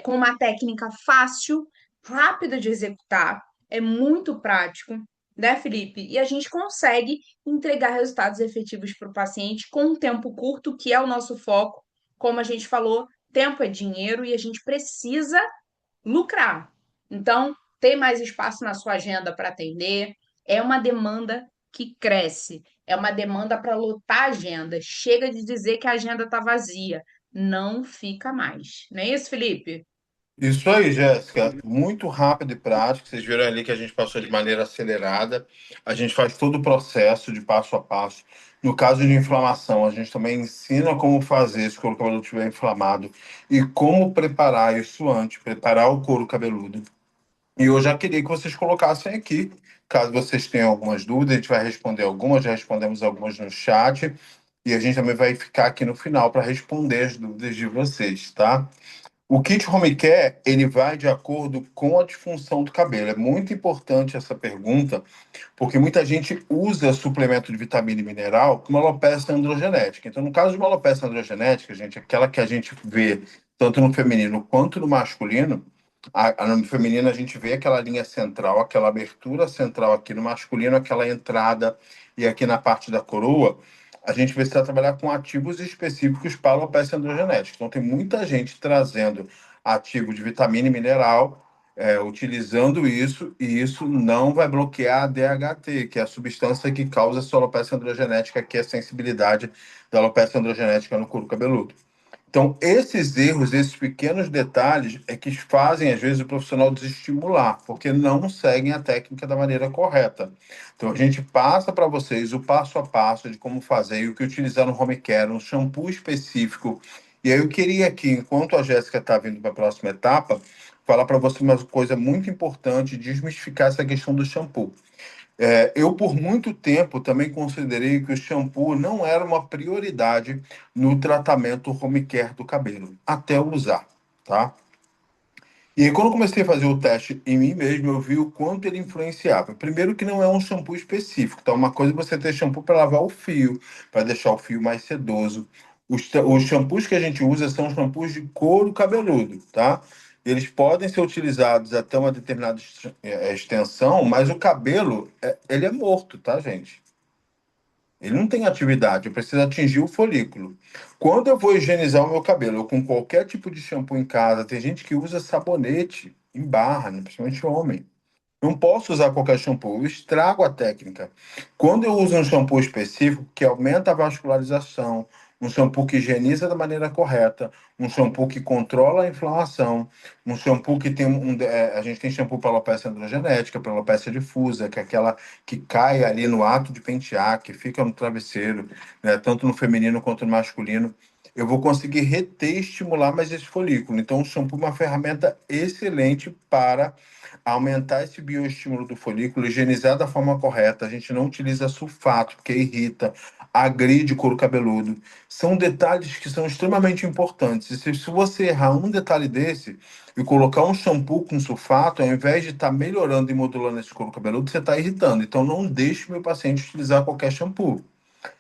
com uma técnica fácil, rápida de executar, é muito prático, né, Felipe? E a gente consegue entregar resultados efetivos para o paciente com um tempo curto, que é o nosso foco. Como a gente falou, tempo é dinheiro e a gente precisa lucrar. Então, ter mais espaço na sua agenda para atender é uma demanda que cresce, é uma demanda para lotar a agenda. Chega de dizer que a agenda está vazia, não fica mais. Não é isso, Felipe? Isso aí, Jéssica. Muito rápido e prático. Vocês viram ali que a gente passou de maneira acelerada. A gente faz todo o processo de passo a passo. No caso de inflamação, a gente também ensina como fazer se o couro cabeludo estiver inflamado e como preparar isso antes, preparar o couro cabeludo. E eu já queria que vocês colocassem aqui, caso vocês tenham algumas dúvidas, a gente vai responder algumas, já respondemos algumas no chat, e a gente também vai ficar aqui no final para responder as dúvidas de vocês, tá? O kit home care, ele vai de acordo com a disfunção do cabelo. É muito importante essa pergunta, porque muita gente usa suplemento de vitamina e mineral com uma alopecia androgenética. Então, no caso de uma alopecia androgenética, gente, aquela que a gente vê tanto no feminino quanto no masculino, no feminino a gente vê aquela linha central, aquela abertura central aqui, no masculino aquela entrada e aqui na parte da coroa, a gente precisa trabalhar com ativos específicos para a alopecia androgenética. Então, tem muita gente trazendo ativo de vitamina e mineral, utilizando isso, e isso não vai bloquear a DHT, que é a substância que causa essa alopecia androgenética, que é a sensibilidade da alopecia androgenética no couro cabeludo. Então, esses erros, esses pequenos detalhes é que fazem, às vezes, o profissional desestimular, porque não seguem a técnica da maneira correta. Então, a gente passa para vocês o passo a passo de como fazer e o que utilizar no home care, um shampoo específico. E aí eu queria aqui, enquanto a Jéssica está vindo para a próxima etapa, falar para você uma coisa muito importante, desmistificar essa questão do shampoo. Eu, por muito tempo, também considerei que o shampoo não era uma prioridade no tratamento home care do cabelo, até eu usar, tá? E aí, quando eu comecei a fazer o teste em mim mesmo, eu vi o quanto ele influenciava. Primeiro que não é um shampoo específico, tá? Uma coisa é você ter shampoo para lavar o fio, para deixar o fio mais sedoso. Os shampoos que a gente usa são shampoos de couro cabeludo, tá? Eles podem ser utilizados até uma determinada extensão, mas o cabelo, ele é morto, tá, gente? Ele não tem atividade, eu preciso atingir o folículo. Quando eu vou higienizar o meu cabelo, ou com qualquer tipo de shampoo em casa, tem gente que usa sabonete em barra, né? Principalmente homem. Não posso usar qualquer shampoo, eu estrago a técnica. Quando eu uso um shampoo específico que aumenta a vascularização, um shampoo que higieniza da maneira correta, um shampoo que controla a inflamação, um shampoo que tem a gente tem shampoo para alopecia androgenética, para alopecia difusa, que é aquela que cai ali no ato de pentear, que fica no travesseiro, né, tanto no feminino quanto no masculino. Eu vou conseguir reter e estimular mais esse folículo. Então, o shampoo é uma ferramenta excelente para aumentar esse bioestímulo do folículo, higienizar da forma correta. A gente não utiliza sulfato, porque irrita, agride o couro cabeludo. São detalhes que são extremamente importantes. E se você errar um detalhe desse e colocar um shampoo com sulfato, ao invés de estar melhorando e modulando esse couro cabeludo, você está irritando. Então, não deixe meu paciente utilizar qualquer shampoo.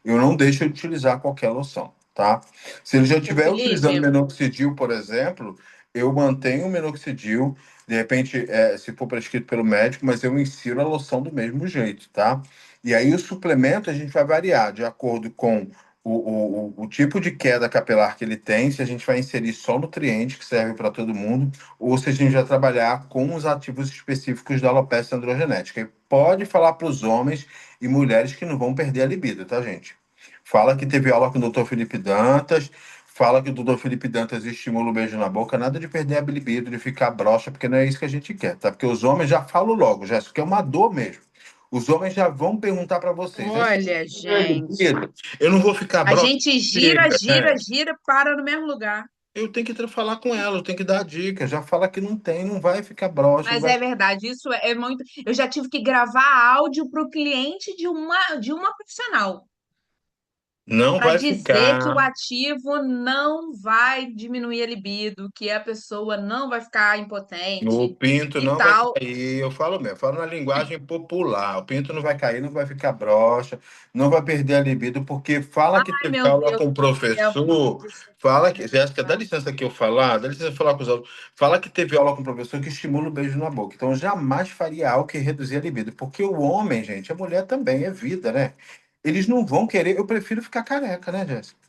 Eu não deixo ele utilizar qualquer loção, tá? Se ele já Ô, estiver utilizando Felipe, minoxidil, por exemplo, eu mantenho o minoxidil, de repente, se for prescrito pelo médico, mas eu insiro a loção do mesmo jeito, tá? E aí o suplemento a gente vai variar de acordo com o tipo de queda capilar que ele tem, se a gente vai inserir só nutriente, que serve para todo mundo, ou se a gente vai trabalhar com os ativos específicos da alopecia androgenética. E pode falar para os homens e mulheres que não vão perder a libido, tá, gente? Fala que teve aula com o Dr. Felipe Dantas, fala que o Dr. Felipe Dantas estimula o beijo na boca, nada de perder a libido, de ficar broxa, porque não é isso que a gente quer, tá? Porque os homens já falam logo, já isso que é uma dor mesmo. Os homens já vão perguntar para vocês, aí você olha, tem a gente, libido? Eu não vou ficar a broxa? gente gira, Fica, gira, né? gira, para no mesmo lugar. Eu tenho que falar com ela, eu tenho que dar a dica, já fala que não tem, não vai ficar broxa, não Mas vai. é verdade, isso é muito. Eu já tive que gravar áudio para o cliente de uma profissional Não para vai dizer que o ficar. ativo não vai diminuir a libido, que a pessoa não vai ficar O impotente pinto e não vai tal. cair, eu falo mesmo, falo na linguagem popular. O pinto não vai cair, não vai ficar broxa, não vai perder a libido, porque fala que Ai, teve meu aula Deus com o do céu, Felipe, professor, fala que, Jéssica, dá licença aqui eu falar, dá licença eu falar com os alunos, fala que teve aula com o professor que estimula o beijo na boca. Então, eu jamais faria algo que reduzir a libido, porque o homem, gente, a mulher também é vida, né? Eles não vão querer, eu prefiro ficar careca, né, Jéssica?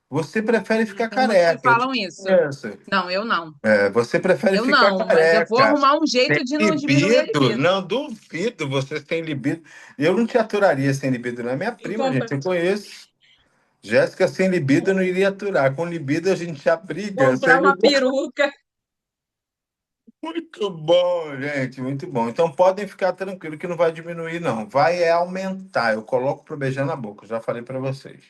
Você prefere ficar tem uns que careca, eu te falam isso. conheço. Não, eu não. Você prefere Eu ficar não, mas eu vou careca. arrumar um Sem jeito de não diminuir a libido? libido. Não, duvido você sem libido. Eu não te aturaria sem libido, não. É minha E prima, gente. compra- Eu conheço. Jéssica sem libido eu não iria aturar. Com libido a gente já briga. Sem comprar uma libido. peruca. Muito bom, gente. Muito bom. Então podem ficar tranquilos que não vai diminuir, não. Vai aumentar. Eu coloco para beijar na boca. Já falei para vocês.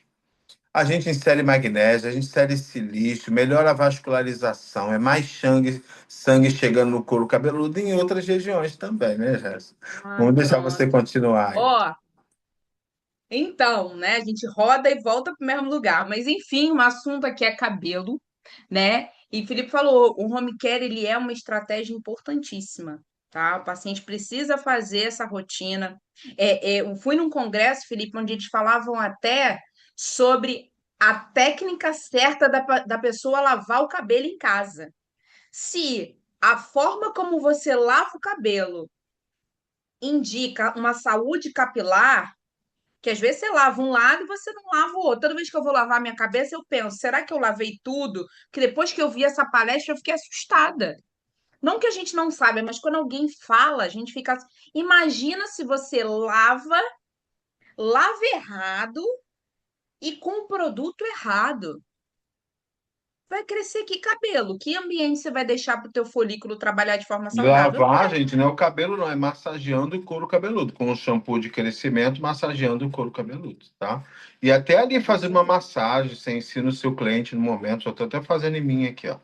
A gente insere magnésio, a gente insere silício, melhora a vascularização, é mais sangue chegando no couro cabeludo e em outras regiões também, né, Jéssica? Ah, Vamos deixar você pronto. continuar aí. Ó, então, né, a gente roda e volta para o mesmo lugar. Mas enfim, o assunto aqui é cabelo, né? E Felipe falou, o home care ele é uma estratégia importantíssima, tá? O paciente precisa fazer essa rotina. Eu fui num congresso, Felipe, onde eles falavam até sobre a técnica certa da pessoa lavar o cabelo em casa. Se a forma como você lava o cabelo indica uma saúde capilar, que às vezes você lava um lado e você não lava o outro. Toda vez que eu vou lavar minha cabeça, eu penso, será que eu lavei tudo? Que depois que eu vi essa palestra, eu fiquei assustada. Não que a gente não saiba, mas quando alguém fala, a gente fica. Imagina se você lava errado e com o produto errado. Vai crescer que cabelo? Que ambiente você vai deixar para o teu folículo trabalhar de forma E saudável? lavar, gente, não é o cabelo, não, é massageando o couro cabeludo, com o shampoo de crescimento, massageando o couro cabeludo, tá? E até ali fazendo uma massagem, você ensina o seu cliente no momento, eu tô até fazendo em mim aqui, ó,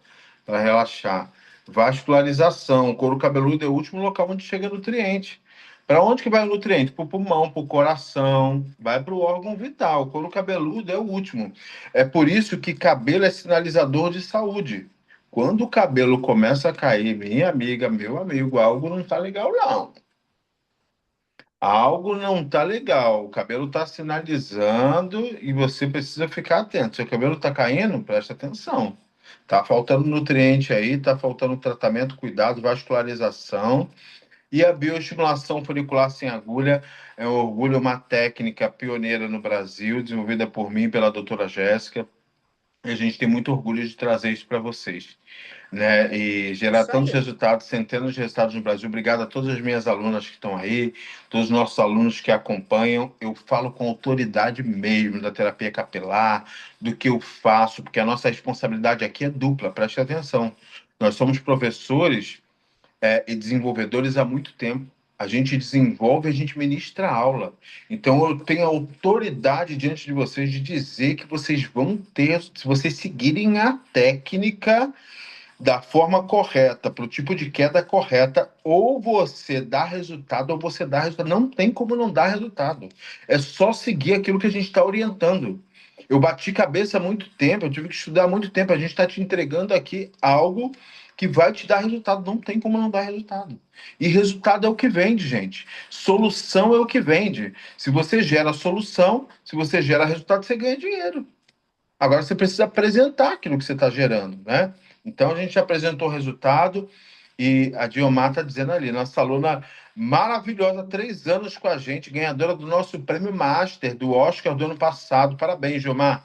para relaxar. Vascularização, o couro cabeludo é o último local onde chega nutriente. Para onde que vai o nutriente? Para o pulmão, para o coração, vai para o órgão vital. O couro cabeludo é o último. É por isso que cabelo é sinalizador de saúde. Quando o cabelo começa a cair, minha amiga, meu amigo, algo não tá legal, não. Algo não tá legal. O cabelo tá sinalizando e você precisa ficar atento. Seu cabelo tá caindo, presta atenção. Tá faltando nutriente aí, tá faltando tratamento, cuidado, vascularização. E a bioestimulação folicular sem agulha é um orgulho, uma técnica pioneira no Brasil, desenvolvida por mim e pela doutora Jéssica. E a gente tem muito orgulho de trazer isso para vocês. né? E gerar Isso tantos aí. resultados, centenas de resultados no Brasil. Obrigado a todas as minhas alunas que estão aí, todos os nossos alunos que acompanham. Eu falo com autoridade mesmo da terapia capilar, do que eu faço, porque a nossa responsabilidade aqui é dupla, preste atenção. Nós somos professores, e desenvolvedores há muito tempo. A gente desenvolve, a gente ministra aula. Então, eu tenho autoridade diante de vocês de dizer que vocês vão ter, se vocês seguirem a técnica da forma correta, para o tipo de queda correta, ou você dá resultado, ou você dá resultado. Não tem como não dar resultado. É só seguir aquilo que a gente está orientando. Eu bati cabeça há muito tempo, eu tive que estudar há muito tempo. A gente está te entregando aqui algo que vai te dar resultado. Não tem como não dar resultado. E resultado é o que vende, gente. Solução é o que vende. Se você gera solução, se você gera resultado, você ganha dinheiro. Agora você precisa apresentar aquilo que você está gerando, né? Então a gente apresentou o resultado e a Diomar está dizendo ali, nossa aluna maravilhosa, 3 anos com a gente, ganhadora do nosso prêmio Master do Oscar do ano passado. Parabéns, Diomar.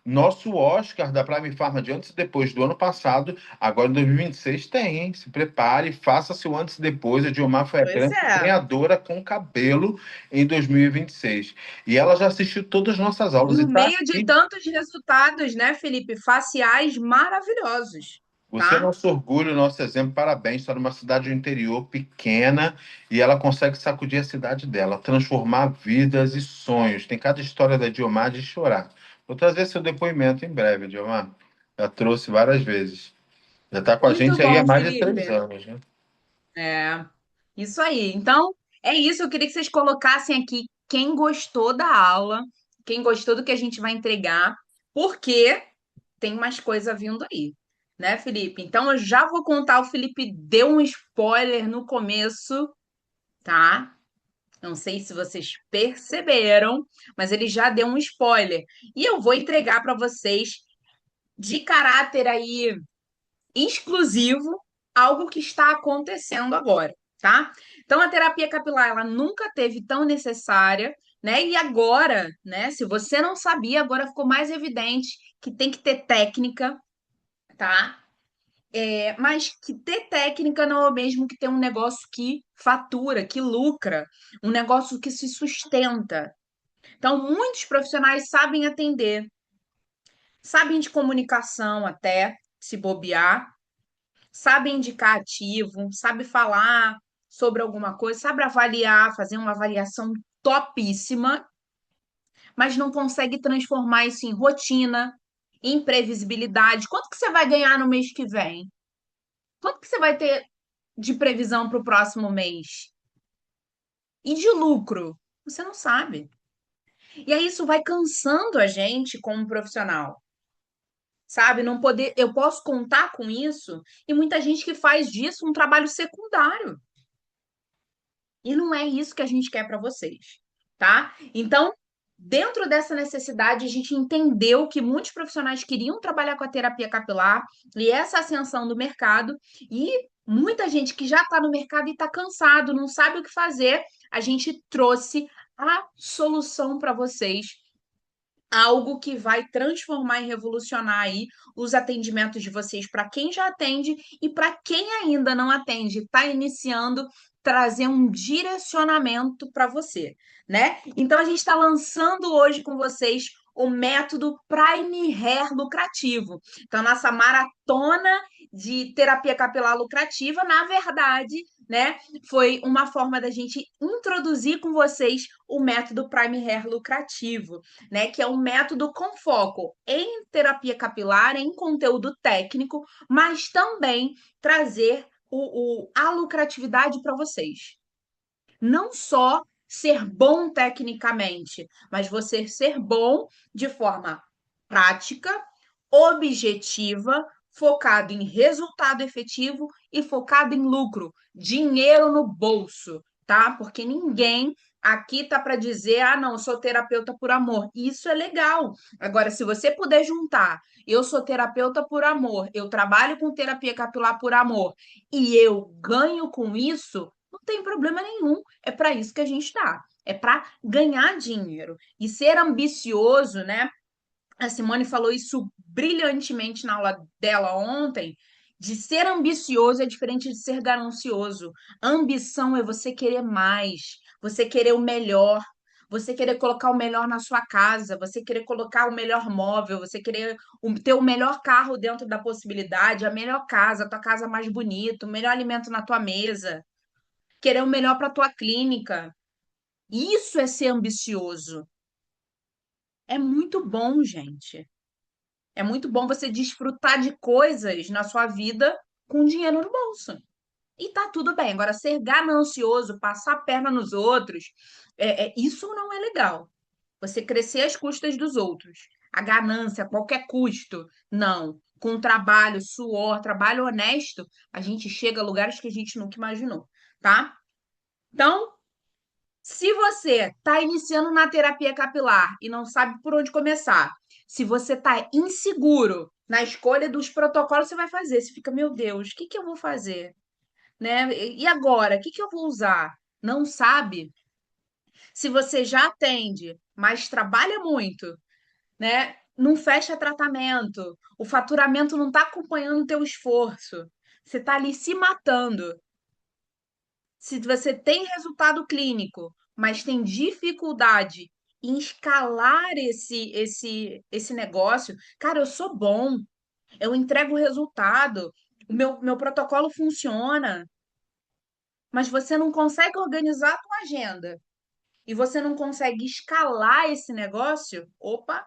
Nosso Oscar da Prime Pharma de antes e depois do ano passado, agora em 2026 tem, hein? Se prepare, faça seu antes e depois. A Diomar foi a Pois grande é. ganhadora com cabelo em 2026. E ela já assistiu todas as nossas aulas e No está meio de aqui. tantos resultados, né, Felipe? Faciais maravilhosos, Você é tá? nosso orgulho, nosso exemplo. Parabéns. Está numa cidade do interior pequena e ela consegue sacudir a cidade dela, transformar vidas e sonhos. Tem cada história da Diomar de chorar. Vou trazer seu depoimento em breve, Diomar. Já trouxe várias vezes. Já está com a Muito gente aí há bom, mais de três Felipe. anos, né? É, isso aí. Então, é isso. Eu queria que vocês colocassem aqui quem gostou da aula, quem gostou do que a gente vai entregar, porque tem mais coisa vindo aí, né, Felipe? Então, eu já vou contar. O Felipe deu um spoiler no começo, tá? Não sei se vocês perceberam, mas ele já deu um spoiler. E eu vou entregar para vocês de caráter aí exclusivo algo que está acontecendo agora, tá? Então a terapia capilar ela nunca teve tão necessária, né? E agora, né? Se você não sabia, agora ficou mais evidente que tem que ter técnica, tá? Mas que ter técnica não é o mesmo que ter um negócio que fatura, que lucra, um negócio que se sustenta. Então, muitos profissionais sabem atender, sabem de comunicação até, se bobear, sabe indicar ativo, sabe falar sobre alguma coisa, sabe avaliar, fazer uma avaliação topíssima, mas não consegue transformar isso em rotina, em previsibilidade. Quanto que você vai ganhar no mês que vem? Quanto que você vai ter de previsão para o próximo mês? E de lucro? Você não sabe. E aí isso vai cansando a gente como profissional. Sabe, não poder, eu posso contar com isso, e muita gente que faz disso um trabalho secundário. E não é isso que a gente quer para vocês, tá? Então, dentro dessa necessidade, a gente entendeu que muitos profissionais queriam trabalhar com a terapia capilar e essa ascensão do mercado, e muita gente que já está no mercado e está cansado, não sabe o que fazer, a gente trouxe a solução para vocês, algo que vai transformar e revolucionar aí os atendimentos de vocês para quem já atende e para quem ainda não atende, está iniciando, trazer um direcionamento para você, né? Então a gente está lançando hoje com vocês o método Prime Hair lucrativo. Então, nossa maratona de terapia capilar lucrativa, na verdade, né, foi uma forma da gente introduzir com vocês o método Prime Hair lucrativo, né? Que é um método com foco em terapia capilar, em conteúdo técnico, mas também trazer a lucratividade para vocês. Não só ser bom tecnicamente, mas você ser bom de forma prática, objetiva, focado em resultado efetivo e focado em lucro, dinheiro no bolso, tá? Porque ninguém aqui tá para dizer, ah, não, eu sou terapeuta por amor. Isso é legal. Agora, se você puder juntar, eu sou terapeuta por amor, eu trabalho com terapia capilar por amor e eu ganho com isso, não tem problema nenhum. É para isso que a gente está. É para ganhar dinheiro e ser ambicioso, né? A Simone falou isso brilhantemente na aula dela ontem, De ser ambicioso é diferente de ser ganancioso. Ambição é você querer mais, você querer o melhor, você querer colocar o melhor na sua casa, você querer colocar o melhor móvel, você querer ter o melhor carro dentro da possibilidade, a melhor casa, a tua casa mais bonita, o melhor alimento na tua mesa, querer o melhor para tua clínica. Isso é ser ambicioso. É muito bom, gente. É muito bom você desfrutar de coisas na sua vida com dinheiro no bolso. E tá tudo bem. Agora, ser ganancioso, passar a perna nos outros, isso não é legal. Você crescer às custas dos outros. A ganância, a qualquer custo. Não. Com trabalho, suor, trabalho honesto, a gente chega a lugares que a gente nunca imaginou, tá? Então, se você está iniciando na terapia capilar e não sabe por onde começar, se você está inseguro na escolha dos protocolos que você vai fazer, você fica, meu Deus, o que que eu vou fazer? Né? E agora, o que que eu vou usar? Não sabe? Se você já atende, mas trabalha muito, né? Não fecha tratamento, o faturamento não está acompanhando o teu esforço, você está ali se matando. Se você tem resultado clínico, mas tem dificuldade em escalar esse negócio, cara, eu sou bom, eu entrego o resultado, o meu protocolo funciona, mas você não consegue organizar a tua agenda e você não consegue escalar esse negócio, opa,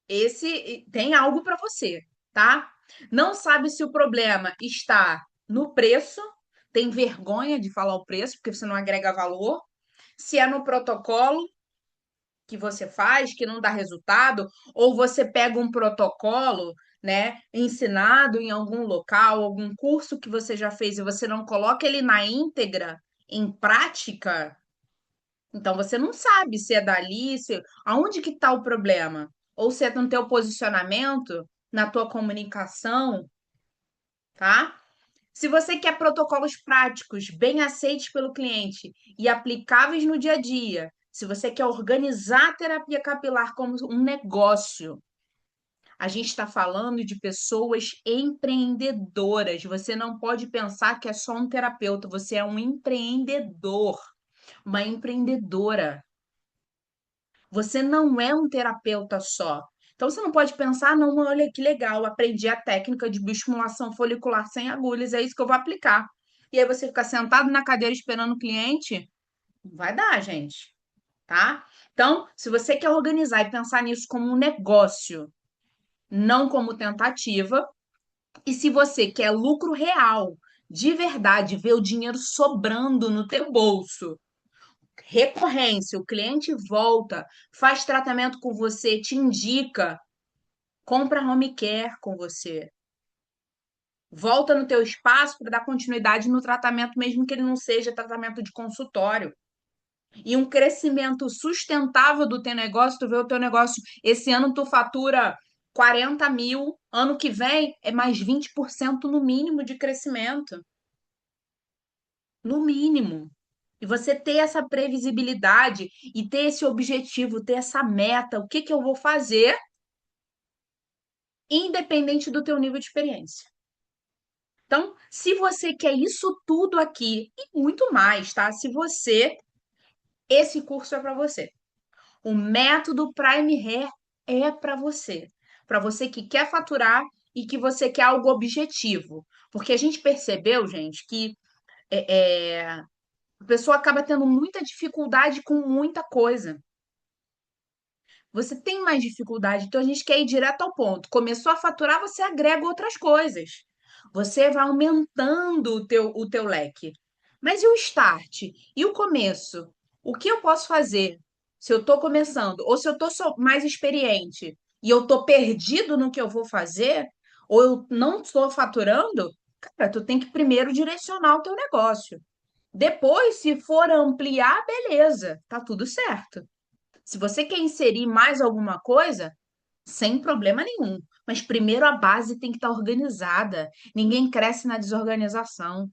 esse tem algo para você, tá? Não sabe se o problema está no preço, tem vergonha de falar o preço, porque você não agrega valor, se é no protocolo que você faz, que não dá resultado, ou você pega um protocolo, né, ensinado em algum local, algum curso que você já fez e você não coloca ele na íntegra, em prática, então você não sabe se é dali, se aonde que está o problema, ou se é no teu posicionamento, na tua comunicação, tá? Se você quer protocolos práticos, bem aceitos pelo cliente e aplicáveis no dia a dia, se você quer organizar a terapia capilar como um negócio, a gente está falando de pessoas empreendedoras. Você não pode pensar que é só um terapeuta, você é um empreendedor, uma empreendedora. Você não é um terapeuta só. Então você não pode pensar, não, olha que legal, aprendi a técnica de bioestimulação folicular sem agulhas, é isso que eu vou aplicar. E aí você fica sentado na cadeira esperando o cliente? Não vai dar, gente, tá? Então, se você quer organizar e pensar nisso como um negócio, não como tentativa, e se você quer lucro real, de verdade, ver o dinheiro sobrando no teu bolso, recorrência, o cliente volta, faz tratamento com você, te indica, compra home care com você. Volta no teu espaço para dar continuidade no tratamento, mesmo que ele não seja tratamento de consultório. E um crescimento sustentável do teu negócio, tu vê o teu negócio, esse ano tu fatura 40 mil, ano que vem é mais 20% no mínimo de crescimento. No mínimo. E você ter essa previsibilidade e ter esse objetivo, ter essa meta, o que que eu vou fazer, independente do teu nível de experiência. Então, se você quer isso tudo aqui e muito mais, tá? Se você, esse curso é para você. O método Prime Hair é para você. Para você que quer faturar e que você quer algo objetivo. Porque a gente percebeu, gente, que a pessoa acaba tendo muita dificuldade com muita coisa. Você tem mais dificuldade, então a gente quer ir direto ao ponto. Começou a faturar, você agrega outras coisas. Você vai aumentando o teu leque. Mas e o start? E o começo? O que eu posso fazer se eu estou começando? Ou se eu estou mais experiente e eu estou perdido no que eu vou fazer? Ou eu não estou faturando? Cara, tu tem que primeiro direcionar o teu negócio. Depois, se for ampliar, beleza, tá tudo certo. Se você quer inserir mais alguma coisa, sem problema nenhum. Mas primeiro a base tem que estar organizada. Ninguém cresce na desorganização,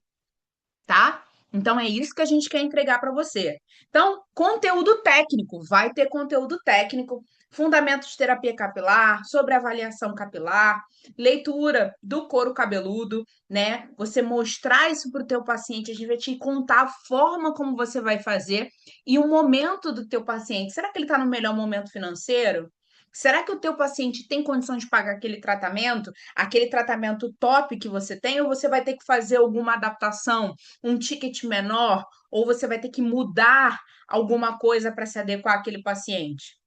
tá? Então é isso que a gente quer entregar para você. Então, conteúdo técnico, vai ter conteúdo técnico fundamentos de terapia capilar, sobre avaliação capilar, leitura do couro cabeludo, né? Você mostrar isso para o teu paciente, a gente vai te contar a forma como você vai fazer e o momento do teu paciente. Será que ele está no melhor momento financeiro? Será que o teu paciente tem condição de pagar aquele tratamento top que você tem, ou você vai ter que fazer alguma adaptação, um ticket menor, ou você vai ter que mudar alguma coisa para se adequar àquele paciente?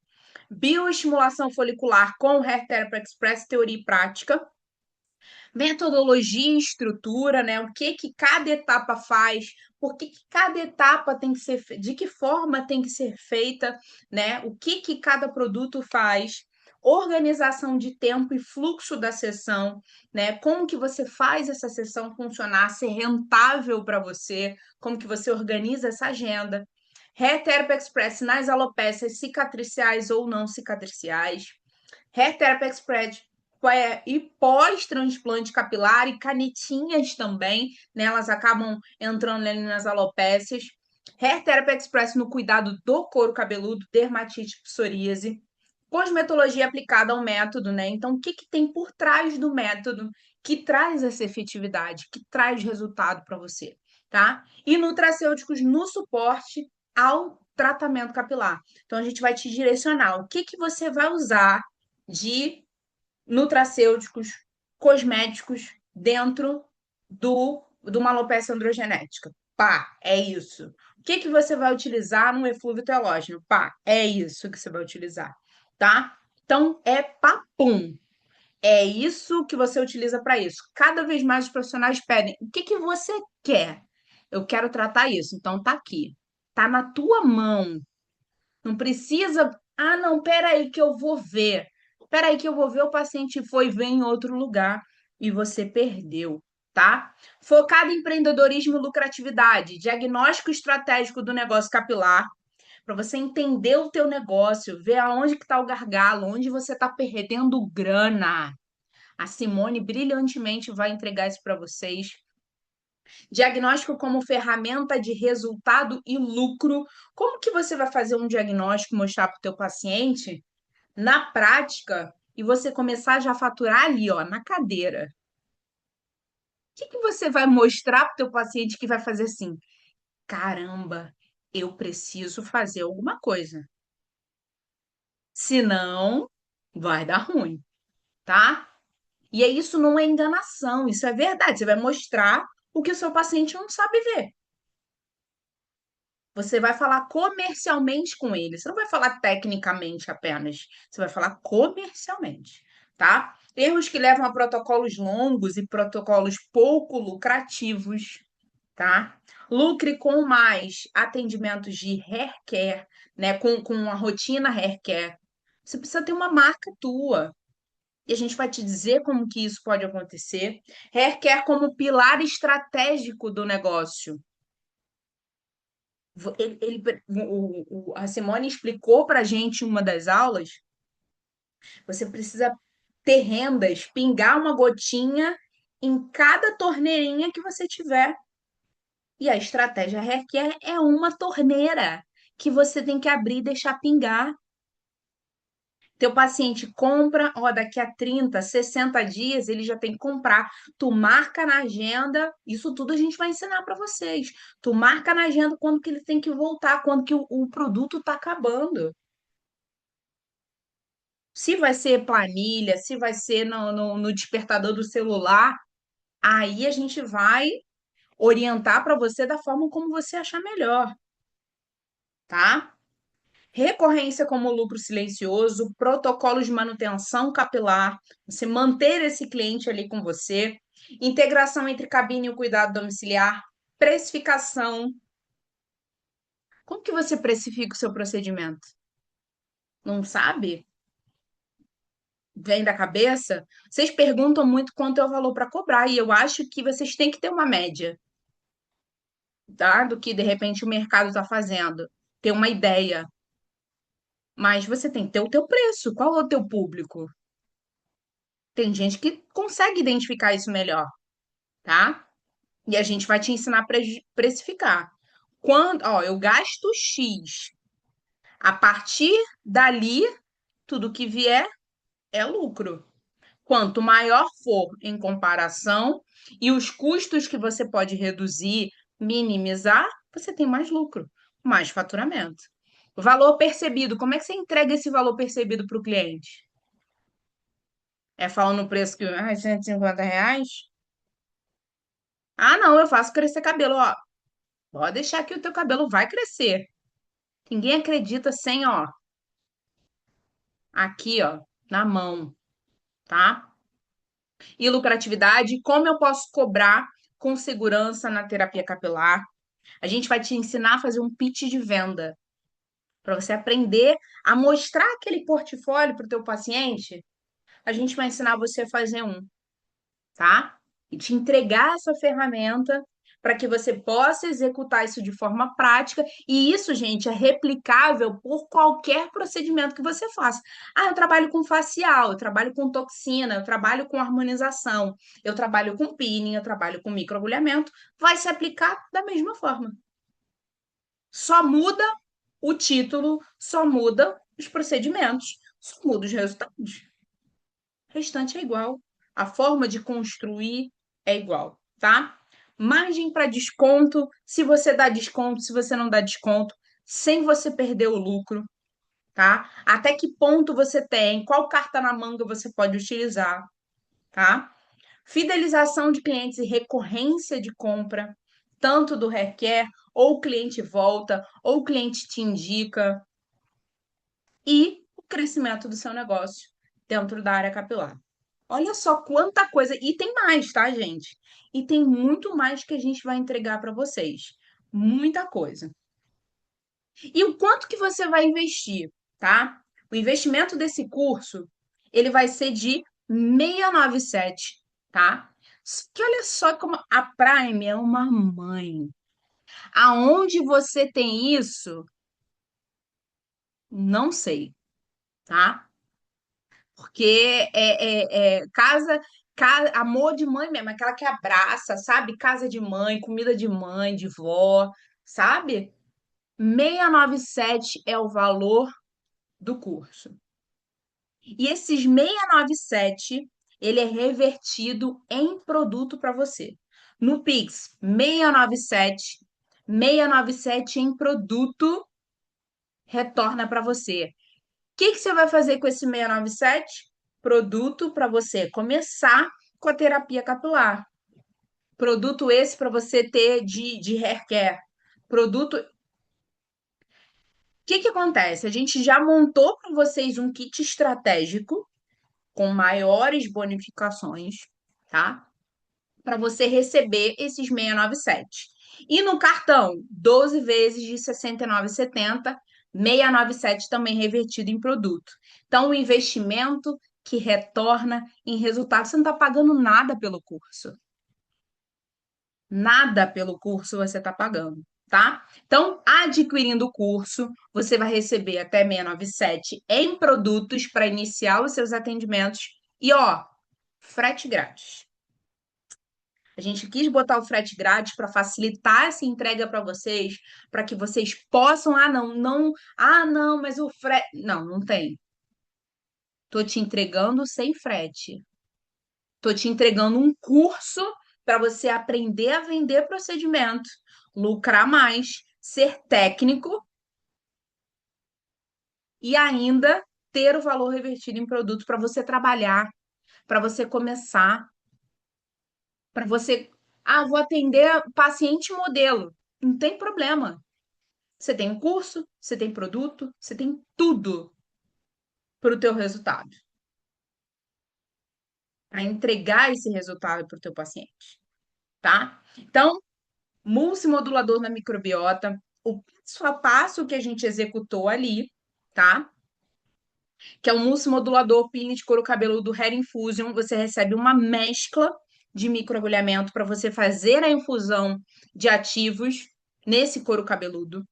Bioestimulação folicular com Hair Therapy Express, teoria e prática. Metodologia e estrutura, né? O que que cada etapa faz, por que que cada etapa tem que ser, de que forma tem que ser feita, né? O que que cada produto faz, organização de tempo e fluxo da sessão, né? Como que você faz essa sessão funcionar, ser rentável para você, como que você organiza essa agenda. Hair Therapy Express nas alopécias cicatriciais ou não cicatriciais. Hair Therapy Express e pós-transplante capilar e canetinhas também, né? Elas acabam entrando ali nas alopécias. Hair Therapy Express no cuidado do couro cabeludo, dermatite, psoríase. Cosmetologia aplicada ao método, né? Então, o que que tem por trás do método que traz essa efetividade, que traz resultado para você, tá? E nutracêuticos no suporte ao tratamento capilar. Então, a gente vai te direcionar o que que você vai usar de nutracêuticos, cosméticos dentro de uma alopecia androgenética. Pá, é isso. O que que você vai utilizar no eflúvio telógeno? Pá, é isso que você vai utilizar, tá? Então, é papum. É isso que você utiliza para isso. Cada vez mais os profissionais pedem: o que que você quer? Eu quero tratar isso. Então, tá aqui. Tá na tua mão. Não precisa. Ah, não, peraí que eu vou ver. Peraí que eu vou ver, o paciente foi ver em outro lugar e você perdeu, tá? Focado em empreendedorismo e lucratividade, diagnóstico estratégico do negócio capilar, para você entender o teu negócio, ver aonde que está o gargalo, onde você está perdendo grana. A Simone brilhantemente vai entregar isso para vocês. Diagnóstico como ferramenta de resultado e lucro. Como que você vai fazer um diagnóstico, mostrar para o teu paciente na prática e você começar já a faturar ali, ó, na cadeira? O que que você vai mostrar para o teu paciente que vai fazer assim? Caramba, eu preciso fazer alguma coisa. Senão, vai dar ruim, tá? E aí, isso não é enganação, isso é verdade. Você vai mostrar o que o seu paciente não sabe ver. Você vai falar comercialmente com ele. Você não vai falar tecnicamente apenas. Você vai falar comercialmente, tá? Erros que levam a protocolos longos e protocolos pouco lucrativos, tá? Lucre com mais atendimentos de hair care, né? Com a rotina hair care. Você precisa ter uma marca tua. E a gente vai te dizer como que isso pode acontecer. Hair care como pilar estratégico do negócio. A Simone explicou para a gente em uma das aulas, você precisa ter rendas, pingar uma gotinha em cada torneirinha que você tiver. E a estratégia Haircare é uma torneira que você tem que abrir e deixar pingar. Teu paciente compra, ó, daqui a 30, 60 dias ele já tem que comprar. Tu marca na agenda, isso tudo a gente vai ensinar para vocês. Tu marca na agenda quando que ele tem que voltar, quando que o produto tá acabando. Se vai ser planilha, se vai ser no despertador do celular, aí a gente vai orientar para você da forma como você achar melhor, tá? Recorrência como lucro silencioso, protocolos de manutenção capilar, você manter esse cliente ali com você, integração entre cabine e o cuidado domiciliar, precificação. Como que você precifica o seu procedimento? Não sabe? Vem da cabeça? Vocês perguntam muito quanto é o valor para cobrar, e eu acho que vocês têm que ter uma média, tá? Do que de repente o mercado está fazendo, ter uma ideia. Mas você tem que ter o teu preço. Qual é o teu público? Tem gente que consegue identificar isso melhor, tá? E a gente vai te ensinar a precificar. Quando, ó, eu gasto X. A partir dali, tudo que vier é lucro. Quanto maior for em comparação e os custos que você pode reduzir, minimizar, você tem mais lucro, mais faturamento. Valor percebido, como é que você entrega esse valor percebido para o cliente? É falando o preço que, R$ 150? Ah, não, eu faço crescer cabelo, ó. Pode deixar que o teu cabelo vai crescer. Ninguém acredita sem, ó, aqui, ó, na mão, tá? E lucratividade, como eu posso cobrar com segurança na terapia capilar? A gente vai te ensinar a fazer um pitch de venda para você aprender a mostrar aquele portfólio para o teu paciente. A gente vai ensinar você a fazer um, tá? E te entregar essa ferramenta para que você possa executar isso de forma prática. E isso, gente, é replicável por qualquer procedimento que você faça. Ah, eu trabalho com facial, eu trabalho com toxina, eu trabalho com harmonização, eu trabalho com peeling, eu trabalho com microagulhamento. Vai se aplicar da mesma forma. Só muda o título, só muda os procedimentos, só muda os resultados. O restante é igual. A forma de construir é igual, tá? Margem para desconto, se você dá desconto, se você não dá desconto, sem você perder o lucro, tá? Até que ponto você tem, qual carta na manga você pode utilizar, tá? Fidelização de clientes e recorrência de compra, tanto do haircare, ou o cliente volta, ou o cliente te indica, e o crescimento do seu negócio dentro da área capilar. Olha só quanta coisa. E tem mais, tá, gente? E tem muito mais que a gente vai entregar para vocês. Muita coisa. E o quanto que você vai investir, tá? O investimento desse curso, ele vai ser de 697, tá? Que olha só como a Prime é uma mãe. Aonde você tem isso? Não sei, tá? Porque amor de mãe mesmo, aquela que abraça, sabe? Casa de mãe, comida de mãe, de vó, sabe? 697 é o valor do curso. E esses 697, ele é revertido em produto para você. No Pix, 697 em produto retorna para você. O que você vai fazer com esse 697? Produto para você começar com a terapia capilar. Produto esse para você ter de hair care. Produto. O que acontece? A gente já montou para vocês um kit estratégico com maiores bonificações, tá? Para você receber esses 697. E no cartão, 12 vezes de R$ 69,70, 697 também revertido em produto. Então, o investimento que retorna em resultado, você não está pagando nada pelo curso. Nada pelo curso você está pagando, tá? Então, adquirindo o curso, você vai receber até 697 em produtos para iniciar os seus atendimentos. E, ó, frete grátis. A gente quis botar o frete grátis para facilitar essa entrega para vocês, para que vocês possam, não, mas o frete, não tem. Tô te entregando sem frete. Tô te entregando um curso para você aprender a vender procedimento, lucrar mais, ser técnico e ainda ter o valor revertido em produto para você trabalhar, para você começar, para você, vou atender paciente modelo. Não tem problema. Você tem um curso, você tem produto, você tem tudo para o teu resultado, para entregar esse resultado para o teu paciente, tá? Então, multimodulador na microbiota, o passo a passo que a gente executou ali, tá? Que é o multimodulador peeling de couro cabeludo Hair Infusion, você recebe uma mescla de microagulhamento para você fazer a infusão de ativos nesse couro cabeludo.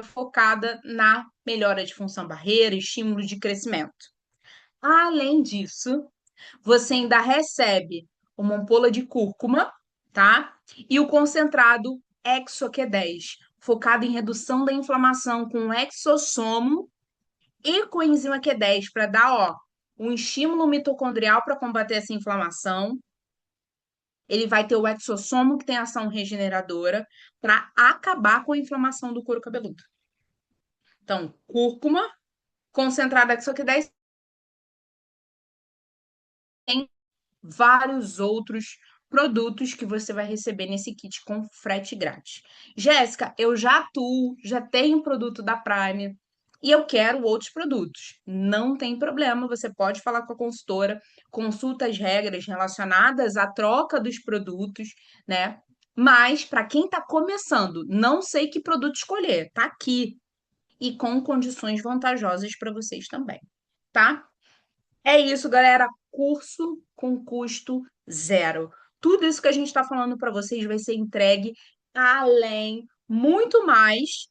Focada na melhora de função barreira, estímulo de crescimento. Além disso, Você ainda recebe uma ampola de cúrcuma, tá? E o concentrado Exo-Q10, focado em redução da inflamação com exossomo e coenzima Q10 para dar, ó, um estímulo mitocondrial para combater essa inflamação. Ele vai ter o exossomo, que tem ação regeneradora, para acabar com a inflamação do couro cabeludo. Então, cúrcuma, concentrado Exo-Q10, tem vários outros produtos que você vai receber nesse kit com frete grátis. Jéssica, eu já atuo, já tenho produto da Prime e eu quero outros produtos. Não tem problema, você pode falar com a consultora, consulta as regras relacionadas à troca dos produtos, né? Mas para quem está começando, não sei que produto escolher, tá aqui e com condições vantajosas para vocês também, tá? É isso, galera. Curso com custo zero. Tudo isso que a gente está falando para vocês vai ser entregue além, muito mais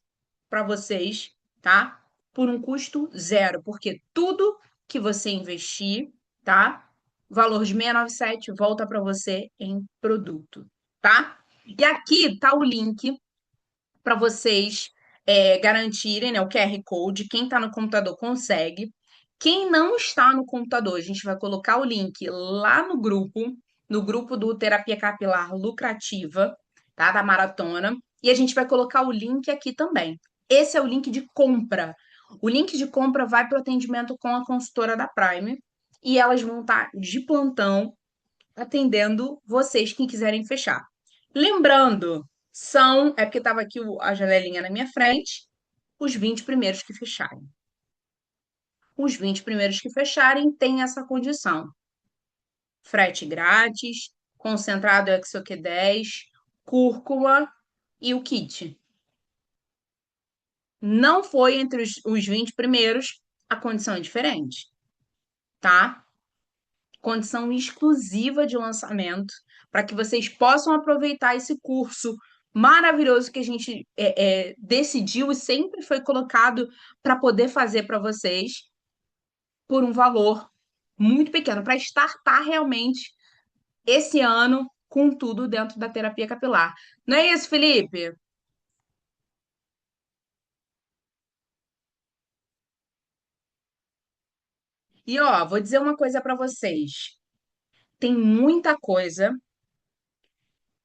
para vocês, tá? Por um custo zero, porque tudo que você investir, tá? Valor de 697 volta para você em produto, tá? E aqui tá o link para vocês garantirem, né, o QR Code. Quem está no computador consegue. Quem não está no computador, a gente vai colocar o link lá no grupo do Terapia Capilar Lucrativa, tá? Da maratona. E a gente vai colocar o link aqui também. Esse é o link de compra. O link de compra vai para o atendimento com a consultora da Prime. E elas vão estar de plantão atendendo vocês que quiserem fechar. Lembrando, é porque estava aqui a janelinha na minha frente, os 20 primeiros que fecharem. Os 20 primeiros que fecharem têm essa condição. Frete grátis, concentrado ExoQ10, cúrcuma e o kit. Não foi entre os 20 primeiros, a condição é diferente, tá? Condição exclusiva de lançamento, para que vocês possam aproveitar esse curso maravilhoso que a gente decidiu e sempre foi colocado para poder fazer para vocês por um valor muito pequeno, para startar realmente esse ano com tudo dentro da terapia capilar. Não é isso, Felipe? E ó, vou dizer uma coisa para vocês. Tem muita coisa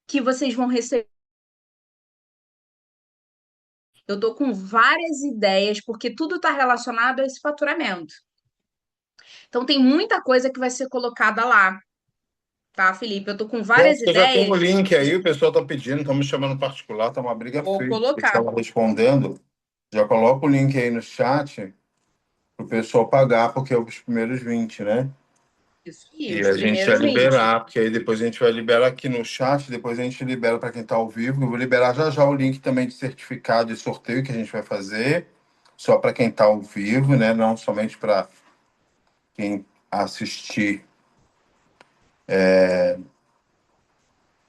que vocês vão receber. Eu tô com várias ideias, porque tudo está relacionado a esse faturamento. Então, tem muita coisa que vai ser colocada lá, tá, Felipe? Eu tô com várias Eu já tenho o ideias. link aí, o pessoal está pedindo, estão me chamando particular, está uma briga Vou feia. Eles colocar. estavam respondendo. Já coloca o link aí no chat para o pessoal pagar, porque é os primeiros 20, né? Isso aí, E os a gente vai primeiros 20. liberar, porque aí depois a gente vai liberar aqui no chat, depois a gente libera para quem está ao vivo. Eu vou liberar já já o link também de certificado e sorteio que a gente vai fazer, só para quem está ao vivo, né? Não somente para quem assistir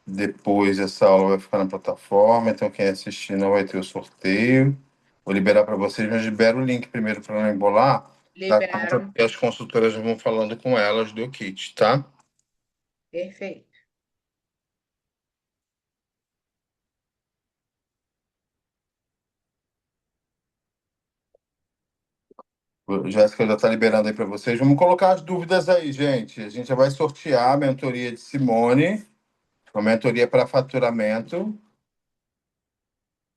depois. Essa aula vai ficar na plataforma, então quem assistir não vai ter o sorteio. Vou liberar para vocês, mas libero o link primeiro para não embolar, da conta, Libero. porque as consultoras já vão falando com elas do kit, tá? Perfeito. Jéssica já está liberando aí para vocês. Vamos colocar as dúvidas aí, gente. A gente já vai sortear a mentoria de Simone, uma mentoria para faturamento.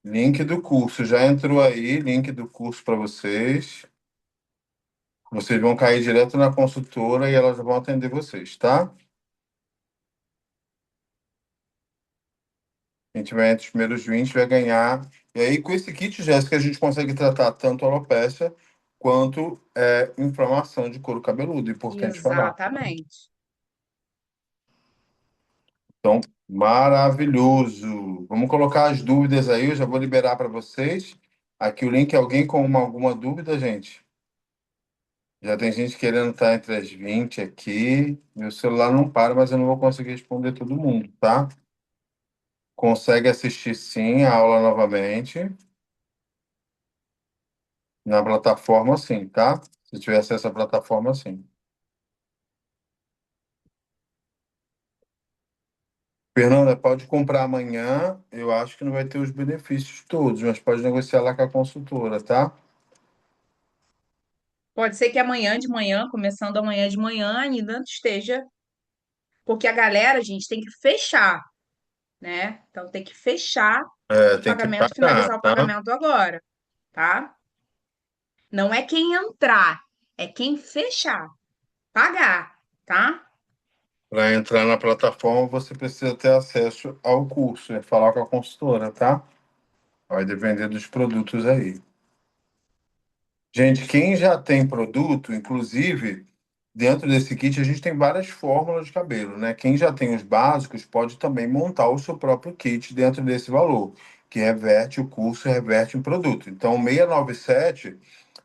Link do curso já entrou aí, link do curso para vocês. Vocês vão cair direto na consultora e elas vão atender vocês, tá? A gente vai entre os primeiros 20, vai ganhar. E aí, com esse kit, Jéssica, a gente consegue tratar tanto alopecia quanto inflamação de couro cabeludo. Importante falar. Exatamente. Então, maravilhoso. Vamos colocar as dúvidas aí, eu já vou liberar para vocês. Aqui o link, alguém com alguma dúvida, gente? Já tem gente querendo estar entre as 20 aqui. Meu celular não para, mas eu não vou conseguir responder todo mundo, tá? Consegue assistir sim a aula novamente na plataforma, sim, tá? Se tiver acesso à plataforma, sim. Fernanda, pode comprar amanhã. Eu acho que não vai ter os benefícios todos, mas pode negociar lá com a consultora, tá? Pode ser que amanhã de manhã, começando amanhã de manhã, ainda esteja, porque a galera, gente, tem que fechar, né? Então tem que fechar É, o tem que pagamento, pagar, finalizar o tá? pagamento agora, tá? Não é quem entrar, é quem fechar, pagar, tá? Para entrar na plataforma, você precisa ter acesso ao curso, é falar com a consultora, tá? Vai depender dos produtos aí. Gente, quem já tem produto, inclusive, dentro desse kit a gente tem várias fórmulas de cabelo, né? Quem já tem os básicos pode também montar o seu próprio kit dentro desse valor, que reverte o curso, reverte em produto. Então, 697,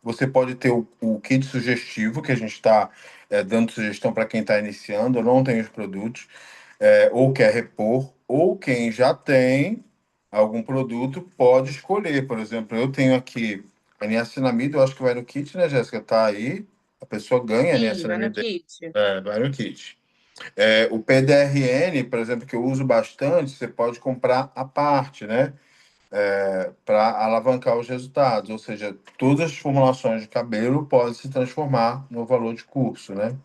você pode ter o kit sugestivo, que a gente está dando sugestão para quem está iniciando, não tem os produtos, ou quer repor, ou quem já tem algum produto pode escolher. Por exemplo, eu tenho aqui a niacinamida, eu acho que vai no kit, né, Jéssica? Tá aí, a pessoa ganha a Sim, vai no niacinamida, kit. vai no kit. O PDRN, por exemplo, que eu uso bastante, você pode comprar à parte, né? Para alavancar os resultados. Ou seja, todas as formulações de cabelo podem se transformar no valor de curso, né?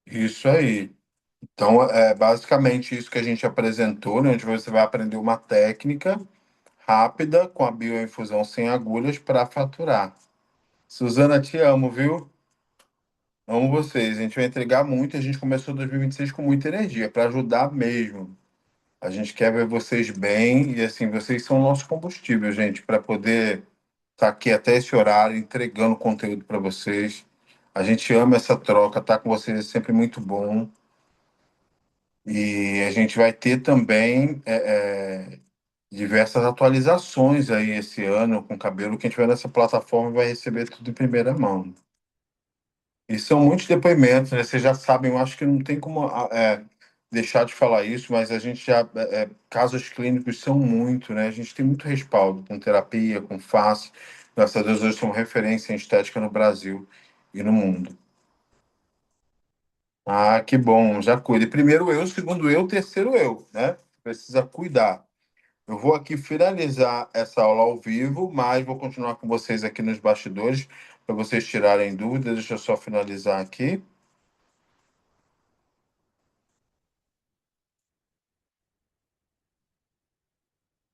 Isso aí. Então, é basicamente isso que a gente apresentou, né? Onde você vai aprender uma técnica rápida com a bioinfusão sem agulhas para faturar. Suzana, te amo, viu? Amo vocês. A gente vai entregar muito. A gente começou 2026 com muita energia para ajudar mesmo. A gente quer ver vocês bem e assim, vocês são o nosso combustível, gente, para poder estar aqui até esse horário entregando conteúdo para vocês. A gente ama essa troca, estar com vocês é sempre muito bom. E a gente vai ter também diversas atualizações aí esse ano com cabelo. Quem tiver nessa plataforma vai receber tudo em primeira mão. E são muitos depoimentos, né? Vocês já sabem, eu acho que não tem como deixar de falar isso, mas a gente já. Casos clínicos são muito, né? A gente tem muito respaldo com terapia, com face. Graças a Deus, hoje somos referência em estética no Brasil e no mundo. Ah, que bom, já cuida. Primeiro eu, segundo eu, terceiro eu, né? Precisa cuidar. Eu vou aqui finalizar essa aula ao vivo, mas vou continuar com vocês aqui nos bastidores para vocês tirarem dúvidas. Deixa eu só finalizar aqui.